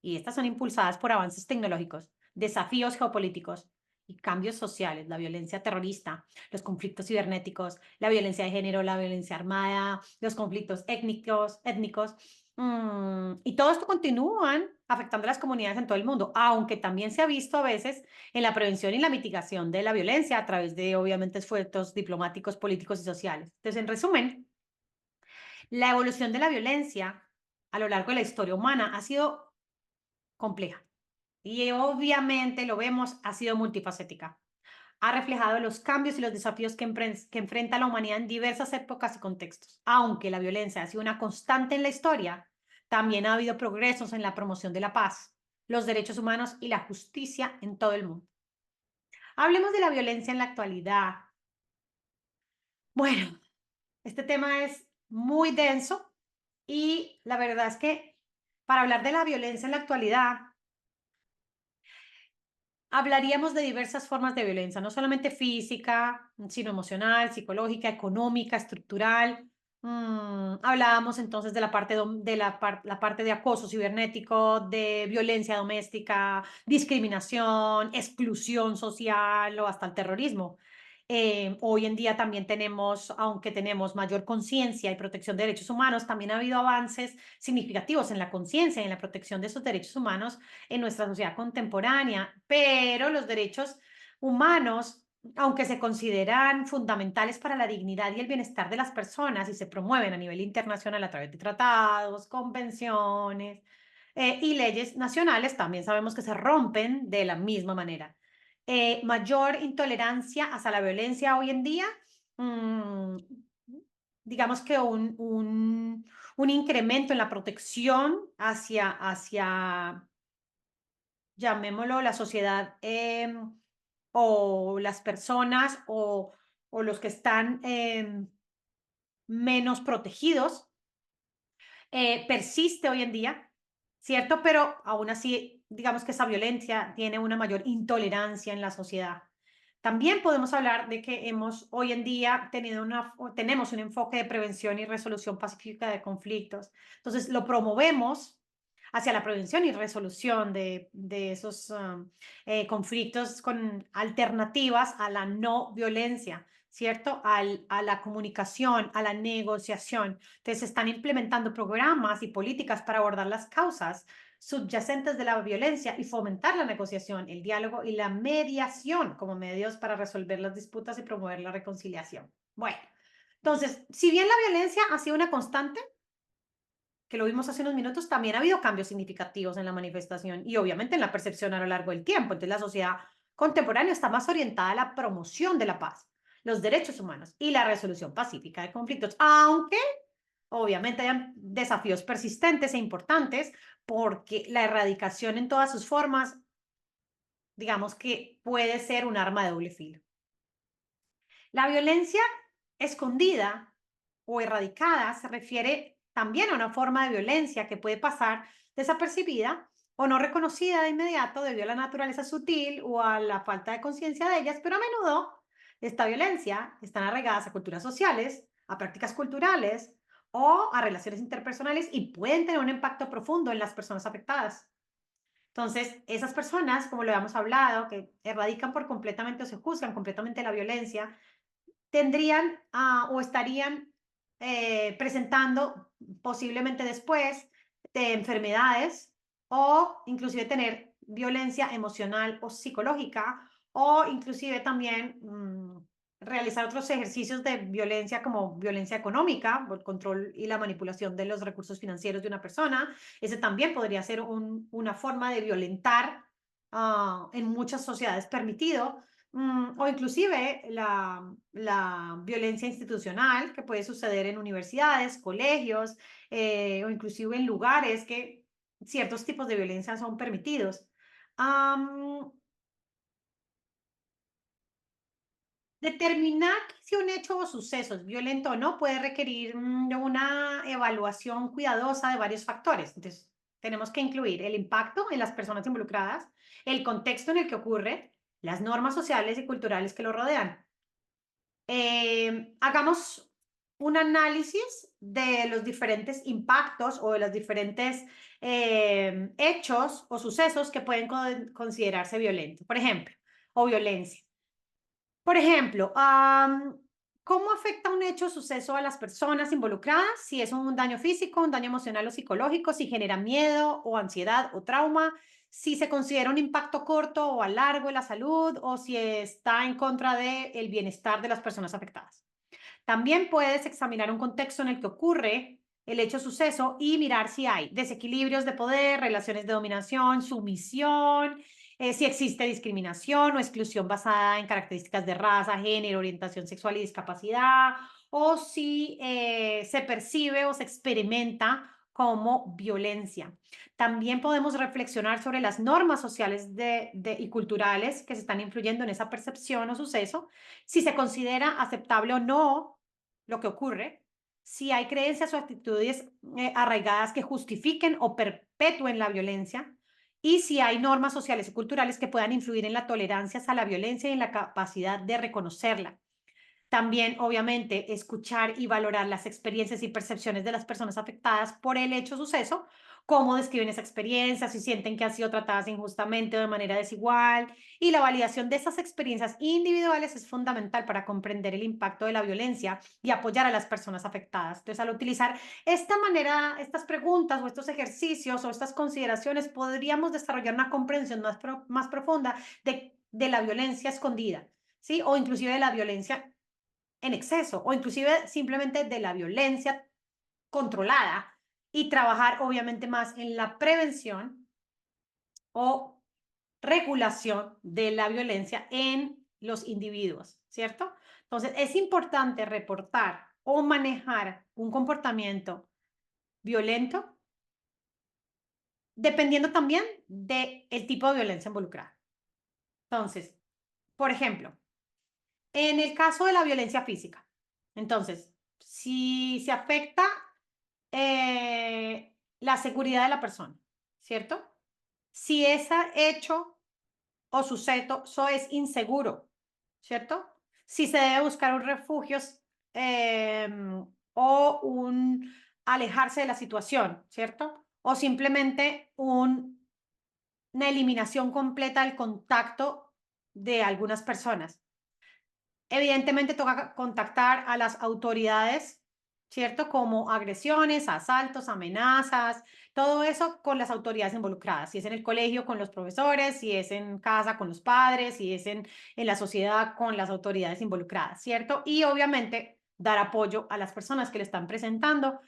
Y estas son impulsadas por avances tecnológicos, desafíos geopolíticos y cambios sociales, la violencia terrorista, los conflictos cibernéticos, la violencia de género, la violencia armada, los conflictos étnicos, y todo esto continúan afectando a las comunidades en todo el mundo, aunque también se ha visto a veces en la prevención y la mitigación de la violencia a través de, obviamente, esfuerzos diplomáticos, políticos y sociales. Entonces, en resumen, la evolución de la violencia a lo largo de la historia humana ha sido compleja y obviamente lo vemos, ha sido multifacética. Ha reflejado los cambios y los desafíos que enfrenta la humanidad en diversas épocas y contextos. Aunque la violencia ha sido una constante en la historia, también ha habido progresos en la promoción de la paz, los derechos humanos y la justicia en todo el mundo. Hablemos de la violencia en la actualidad. Bueno, este tema es muy denso y la verdad es que para hablar de la violencia en la actualidad, hablaríamos de diversas formas de violencia, no solamente física, sino emocional, psicológica, económica, estructural. Hablábamos entonces de la parte la parte de acoso cibernético, de violencia doméstica, discriminación, exclusión social o hasta el terrorismo. Hoy en día también tenemos, aunque tenemos mayor conciencia y protección de derechos humanos, también ha habido avances significativos en la conciencia y en la protección de esos derechos humanos en nuestra sociedad contemporánea, pero los derechos humanos, aunque se consideran fundamentales para la dignidad y el bienestar de las personas y se promueven a nivel internacional a través de tratados, convenciones y leyes nacionales, también sabemos que se rompen de la misma manera. Mayor intolerancia hacia la violencia hoy en día, mm, digamos que un incremento en la protección hacia llamémoslo, la sociedad o las personas o los que están menos protegidos, persiste hoy en día, ¿cierto? Pero aún así, digamos que esa violencia tiene una mayor intolerancia en la sociedad. También podemos hablar de que hemos hoy en día tenemos un enfoque de prevención y resolución pacífica de conflictos. Entonces, lo promovemos hacia la prevención y resolución de esos conflictos con alternativas a la no violencia, ¿cierto? A la comunicación, a la negociación. Entonces, se están implementando programas y políticas para abordar las causas subyacentes de la violencia y fomentar la negociación, el diálogo y la mediación como medios para resolver las disputas y promover la reconciliación. Bueno, entonces, si bien la violencia ha sido una constante, que lo vimos hace unos minutos, también ha habido cambios significativos en la manifestación y obviamente en la percepción a lo largo del tiempo. Entonces, la sociedad contemporánea está más orientada a la promoción de la paz, los derechos humanos y la resolución pacífica de conflictos, aunque obviamente hayan desafíos persistentes e importantes porque la erradicación en todas sus formas, digamos que puede ser un arma de doble filo. La violencia escondida o erradicada se refiere también a una forma de violencia que puede pasar desapercibida o no reconocida de inmediato debido a la naturaleza sutil o a la falta de conciencia de ellas, pero a menudo esta violencia están arraigadas a culturas sociales, a prácticas culturales o a relaciones interpersonales y pueden tener un impacto profundo en las personas afectadas. Entonces, esas personas, como lo habíamos hablado, que erradican por completamente o se juzgan completamente la violencia, tendrían o estarían presentando posiblemente después de enfermedades o inclusive tener violencia emocional o psicológica, o inclusive también realizar otros ejercicios de violencia como violencia económica, por el control y la manipulación de los recursos financieros de una persona. Ese también podría ser una forma de violentar en muchas sociedades permitido. O inclusive la violencia institucional que puede suceder en universidades, colegios, o inclusive en lugares que ciertos tipos de violencia son permitidos. Am, Determinar si un hecho o suceso es violento o no puede requerir de una evaluación cuidadosa de varios factores. Entonces, tenemos que incluir el impacto en las personas involucradas, el contexto en el que ocurre, las normas sociales y culturales que lo rodean. Hagamos un análisis de los diferentes impactos o de los diferentes hechos o sucesos que pueden considerarse violentos, por ejemplo, o violencia. Por ejemplo, ¿cómo afecta un hecho o suceso a las personas involucradas? Si es un daño físico, un daño emocional o psicológico, si genera miedo o ansiedad o trauma, si se considera un impacto corto o a largo en la salud o si está en contra del bienestar de las personas afectadas. También puedes examinar un contexto en el que ocurre el hecho suceso y mirar si hay desequilibrios de poder, relaciones de dominación, sumisión, si existe discriminación o exclusión basada en características de raza, género, orientación sexual y discapacidad, o si se percibe o se experimenta como violencia. También podemos reflexionar sobre las normas sociales y culturales que se están influyendo en esa percepción o suceso, si se considera aceptable o no lo que ocurre, si hay creencias o actitudes arraigadas que justifiquen o perpetúen la violencia y si hay normas sociales y culturales que puedan influir en la tolerancia a la violencia y en la capacidad de reconocerla. También, obviamente, escuchar y valorar las experiencias y percepciones de las personas afectadas por el hecho suceso, cómo describen esa experiencia, si sienten que han sido tratadas injustamente o de manera desigual. Y la validación de esas experiencias individuales es fundamental para comprender el impacto de la violencia y apoyar a las personas afectadas. Entonces, al utilizar esta manera, estas preguntas o estos ejercicios o estas consideraciones, podríamos desarrollar una comprensión más profunda de la violencia escondida, ¿sí? O inclusive de la violencia en exceso o inclusive simplemente de la violencia controlada y trabajar obviamente más en la prevención o regulación de la violencia en los individuos, ¿cierto? Entonces, es importante reportar o manejar un comportamiento violento dependiendo también del tipo de violencia involucrada. Entonces, por ejemplo, en el caso de la violencia física, entonces, si se afecta la seguridad de la persona, ¿cierto? Si ese hecho o suceso es inseguro, ¿cierto? Si se debe buscar un refugio o un alejarse de la situación, ¿cierto? O simplemente una eliminación completa del contacto de algunas personas. Evidentemente toca contactar a las autoridades, ¿cierto? Como agresiones, asaltos, amenazas, todo eso con las autoridades involucradas. Si es en el colegio, con los profesores, si es en casa, con los padres, si es en la sociedad, con las autoridades involucradas, ¿cierto? Y obviamente dar apoyo a las personas que le están presentando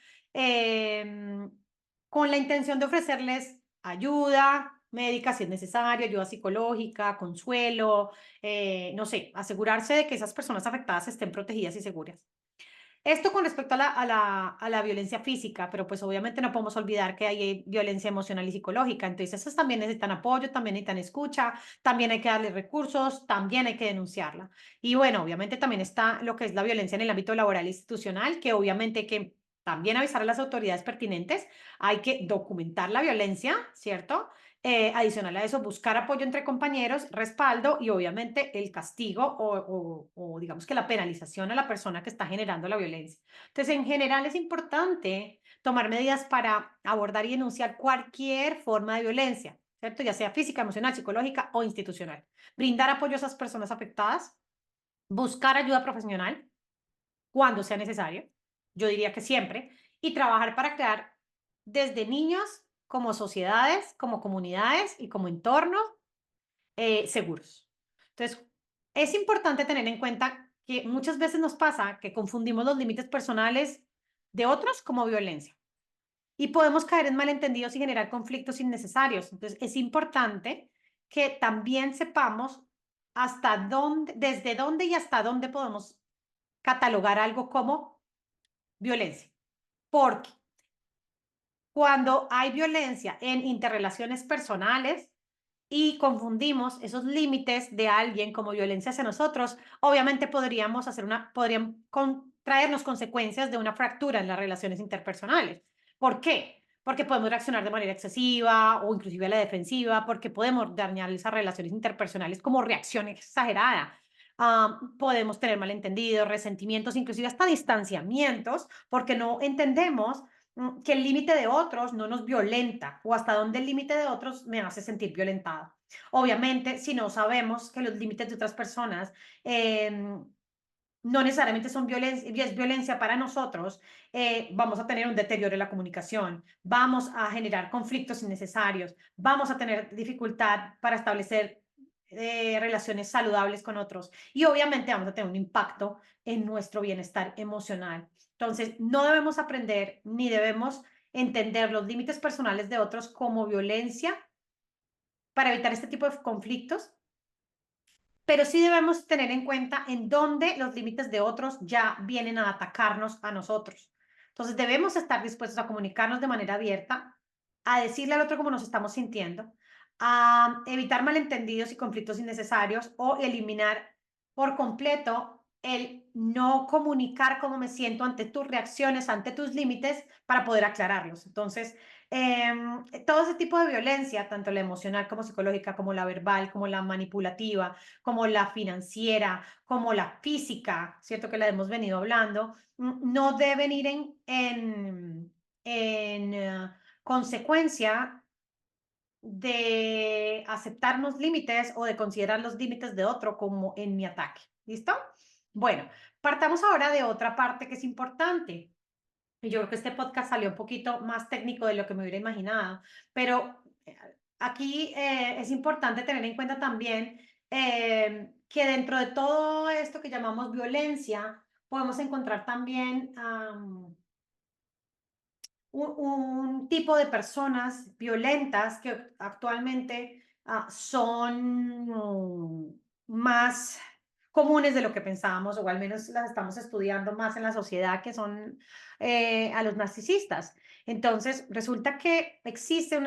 con la intención de ofrecerles ayuda médica si es necesario, ayuda psicológica, consuelo, no sé, asegurarse de que esas personas afectadas estén protegidas y seguras. Esto con respecto a la violencia física, pero pues obviamente no podemos olvidar que hay violencia emocional y psicológica, entonces esas también necesitan apoyo, también necesitan escucha, también hay que darles recursos, también hay que denunciarla. Y bueno, obviamente también está lo que es la violencia en el ámbito laboral e institucional, que obviamente hay que también avisar a las autoridades pertinentes, hay que documentar la violencia, ¿cierto? Adicional a eso, buscar apoyo entre compañeros, respaldo y obviamente el castigo o digamos que la penalización a la persona que está generando la violencia. Entonces, en general es importante tomar medidas para abordar y denunciar cualquier forma de violencia, ¿cierto? Ya sea física, emocional, psicológica o institucional. Brindar apoyo a esas personas afectadas, buscar ayuda profesional cuando sea necesario, yo diría que siempre, y trabajar para crear desde niños como sociedades, como comunidades y como entornos seguros. Entonces, es importante tener en cuenta que muchas veces nos pasa que confundimos los límites personales de otros como violencia y podemos caer en malentendidos y generar conflictos innecesarios. Entonces, es importante que también sepamos hasta dónde, desde dónde y hasta dónde podemos catalogar algo como violencia. Porque cuando hay violencia en interrelaciones personales, y confundimos esos límites de alguien como violencia hacia nosotros, obviamente podrían traernos consecuencias de una fractura en las relaciones interpersonales. ¿Por qué? Porque podemos reaccionar de manera excesiva o inclusive a la defensiva, porque podemos dañar esas relaciones interpersonales como reacción exagerada. Podemos tener malentendidos, resentimientos, inclusive hasta distanciamientos, porque no entendemos que el límite de otros no nos violenta o hasta dónde el límite de otros me hace sentir violentada. Obviamente, si no sabemos que los límites de otras personas no necesariamente son violencia, es violencia para nosotros, vamos a tener un deterioro en la comunicación, vamos a generar conflictos innecesarios, vamos a tener dificultad para establecer relaciones saludables con otros y obviamente vamos a tener un impacto en nuestro bienestar emocional. Entonces, no debemos aprender ni debemos entender los límites personales de otros como violencia para evitar este tipo de conflictos, pero sí debemos tener en cuenta en dónde los límites de otros ya vienen a atacarnos a nosotros. Entonces debemos estar dispuestos a comunicarnos de manera abierta, a decirle al otro cómo nos estamos sintiendo, a evitar malentendidos y conflictos innecesarios o eliminar por completo el no comunicar cómo me siento ante tus reacciones, ante tus límites, para poder aclararlos. Entonces, todo ese tipo de violencia, tanto la emocional como psicológica, como la verbal, como la manipulativa, como la financiera, como la física, ¿cierto? Que la hemos venido hablando, no deben ir en consecuencia de aceptarnos límites o de considerar los límites de otro como en mi ataque. ¿Listo? Bueno, partamos ahora de otra parte que es importante. Y yo creo que este podcast salió un poquito más técnico de lo que me hubiera imaginado, pero aquí es importante tener en cuenta también que dentro de todo esto que llamamos violencia, podemos encontrar también un tipo de personas violentas que actualmente son más comunes de lo que pensábamos, o al menos las estamos estudiando más en la sociedad, que son a los narcisistas. Entonces, resulta que existen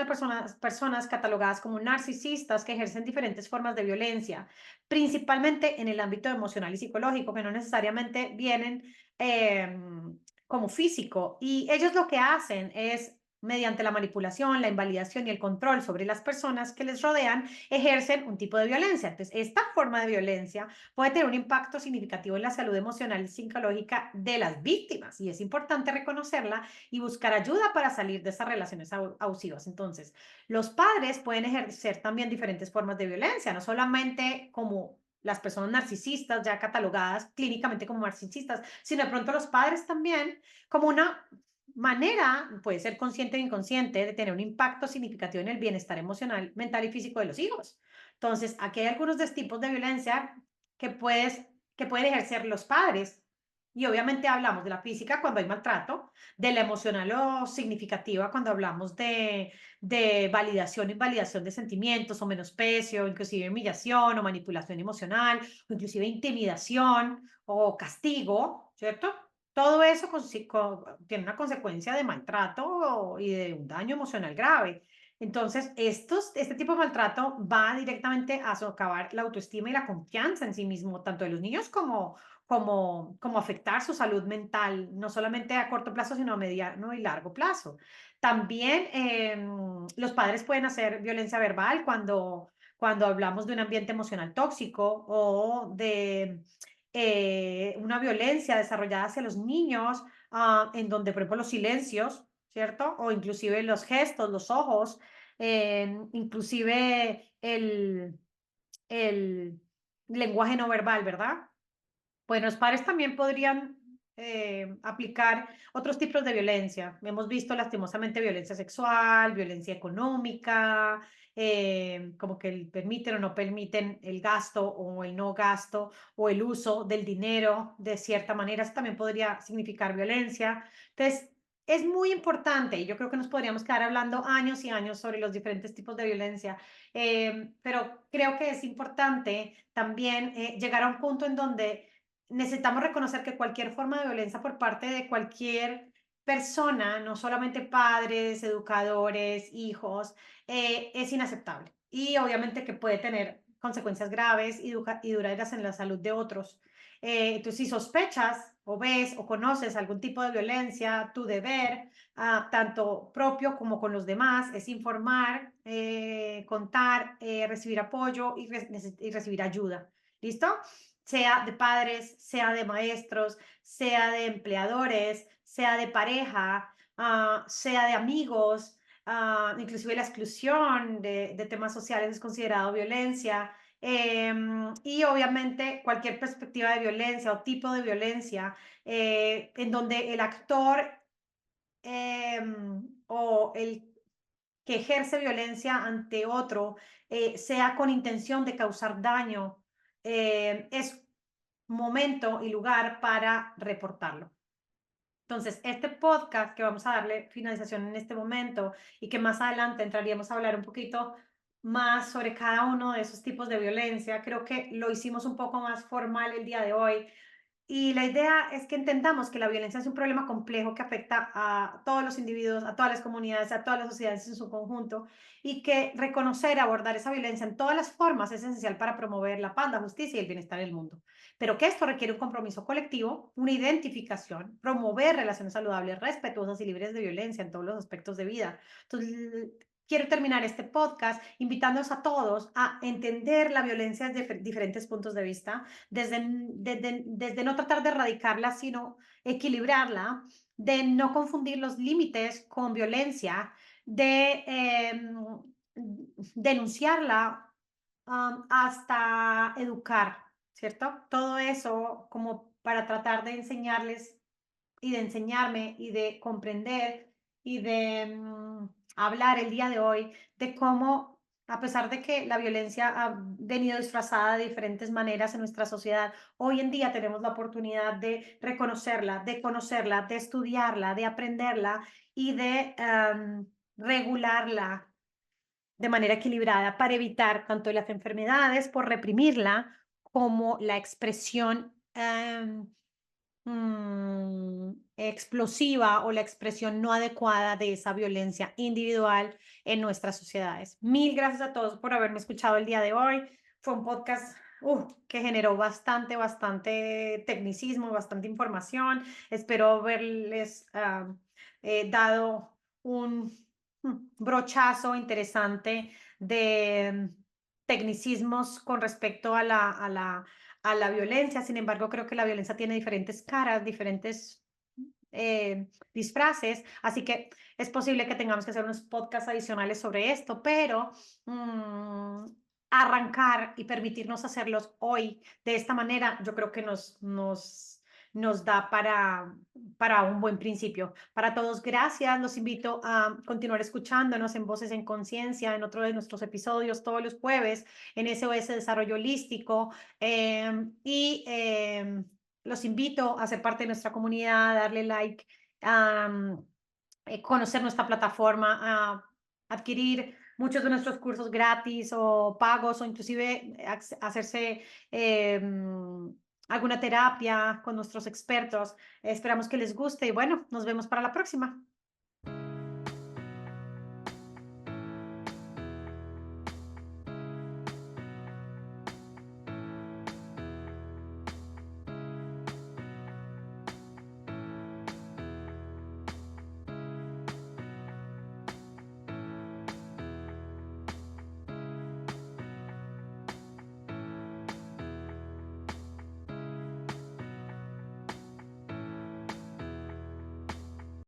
personas catalogadas como narcisistas que ejercen diferentes formas de violencia, principalmente en el ámbito emocional y psicológico, que no necesariamente vienen como físico. Y ellos lo que hacen es, mediante la manipulación, la invalidación y el control sobre las personas que les rodean, ejercen un tipo de violencia. Entonces, esta forma de violencia puede tener un impacto significativo en la salud emocional y psicológica de las víctimas. Y es importante reconocerla y buscar ayuda para salir de esas relaciones abusivas. Entonces, los padres pueden ejercer también diferentes formas de violencia, no solamente como las personas narcisistas ya catalogadas clínicamente como narcisistas, sino de pronto los padres también como una manera, puede ser consciente o inconsciente, de tener un impacto significativo en el bienestar emocional, mental y físico de los hijos. Entonces, aquí hay algunos de tipos de violencia que, que pueden ejercer los padres. Y obviamente hablamos de la física cuando hay maltrato, de la emocional o significativa cuando hablamos de validación, invalidación de sentimientos o menosprecio, inclusive humillación o manipulación emocional, o inclusive intimidación o castigo, ¿cierto? Todo eso tiene una consecuencia de maltrato y de un daño emocional grave. Entonces, este tipo de maltrato va directamente a socavar la autoestima y la confianza en sí mismo, tanto de los niños como afectar su salud mental, no solamente a corto plazo, sino a mediano y largo plazo. También los padres pueden hacer violencia verbal cuando hablamos de un ambiente emocional tóxico o de una violencia desarrollada hacia los niños, en donde, por ejemplo, los silencios, ¿cierto? O inclusive los gestos, los ojos, inclusive el lenguaje no verbal, ¿verdad? Bueno, los padres también podrían aplicar otros tipos de violencia. Hemos visto lastimosamente violencia sexual, violencia económica, como que permiten o no permiten el gasto o el no gasto o el uso del dinero de cierta manera. Eso también podría significar violencia. Entonces, es muy importante y yo creo que nos podríamos quedar hablando años y años sobre los diferentes tipos de violencia, pero creo que es importante también llegar a un punto en donde necesitamos reconocer que cualquier forma de violencia por parte de cualquier persona, no solamente padres, educadores, hijos, es inaceptable. Y obviamente que puede tener consecuencias graves y duraderas en la salud de otros. Entonces, si sospechas o ves o conoces algún tipo de violencia, tu deber, tanto propio como con los demás, es informar, contar, recibir apoyo y recibir ayuda. ¿Listo? Sea de padres, sea de maestros, sea de empleadores, sea de pareja, sea de amigos, inclusive la exclusión de temas sociales es considerado violencia. Y obviamente cualquier perspectiva de violencia o tipo de violencia en donde el actor o el que ejerce violencia ante otro sea con intención de causar daño, es momento y lugar para reportarlo. Entonces, este podcast que vamos a darle finalización en este momento y que más adelante entraríamos a hablar un poquito más sobre cada uno de esos tipos de violencia, creo que lo hicimos un poco más formal el día de hoy y la idea es que entendamos que la violencia es un problema complejo que afecta a todos los individuos, a todas las comunidades, a todas las sociedades en su conjunto y que reconocer, abordar esa violencia en todas las formas es esencial para promover la paz, la justicia y el bienestar en el mundo. Pero que esto requiere un compromiso colectivo, una identificación, promover relaciones saludables, respetuosas y libres de violencia en todos los aspectos de vida. Entonces, quiero terminar este podcast invitándonos a todos a entender la violencia desde diferentes puntos de vista, desde no tratar de erradicarla, sino equilibrarla, de no confundir los límites con violencia, de denunciarla hasta educar, ¿cierto? Todo eso como para tratar de enseñarles y de enseñarme y de comprender y de hablar el día de hoy de cómo, a pesar de que la violencia ha venido disfrazada de diferentes maneras en nuestra sociedad, hoy en día tenemos la oportunidad de reconocerla, de conocerla, de estudiarla, de aprenderla y de regularla de manera equilibrada para evitar tanto las enfermedades por reprimirla como la expresión explosiva o la expresión no adecuada de esa violencia individual en nuestras sociedades. Mil gracias a todos por haberme escuchado el día de hoy. Fue un podcast que generó bastante tecnicismo, bastante información. Espero haberles dado un brochazo interesante de tecnicismos con respecto a la violencia. Sin embargo, creo que la violencia tiene diferentes caras, diferentes disfraces, así que es posible que tengamos que hacer unos podcasts adicionales sobre esto, pero arrancar y permitirnos hacerlos hoy de esta manera, yo creo que nos da para un buen principio. Para todos, gracias. Los invito a continuar escuchándonos en Voces en Conciencia, en otro de nuestros episodios todos los jueves, en SOS Desarrollo Holístico. Los invito a ser parte de nuestra comunidad, a darle like, a conocer nuestra plataforma, a adquirir muchos de nuestros cursos gratis o pagos o inclusive hacerse alguna terapia con nuestros expertos. Esperamos que les guste y bueno, nos vemos para la próxima.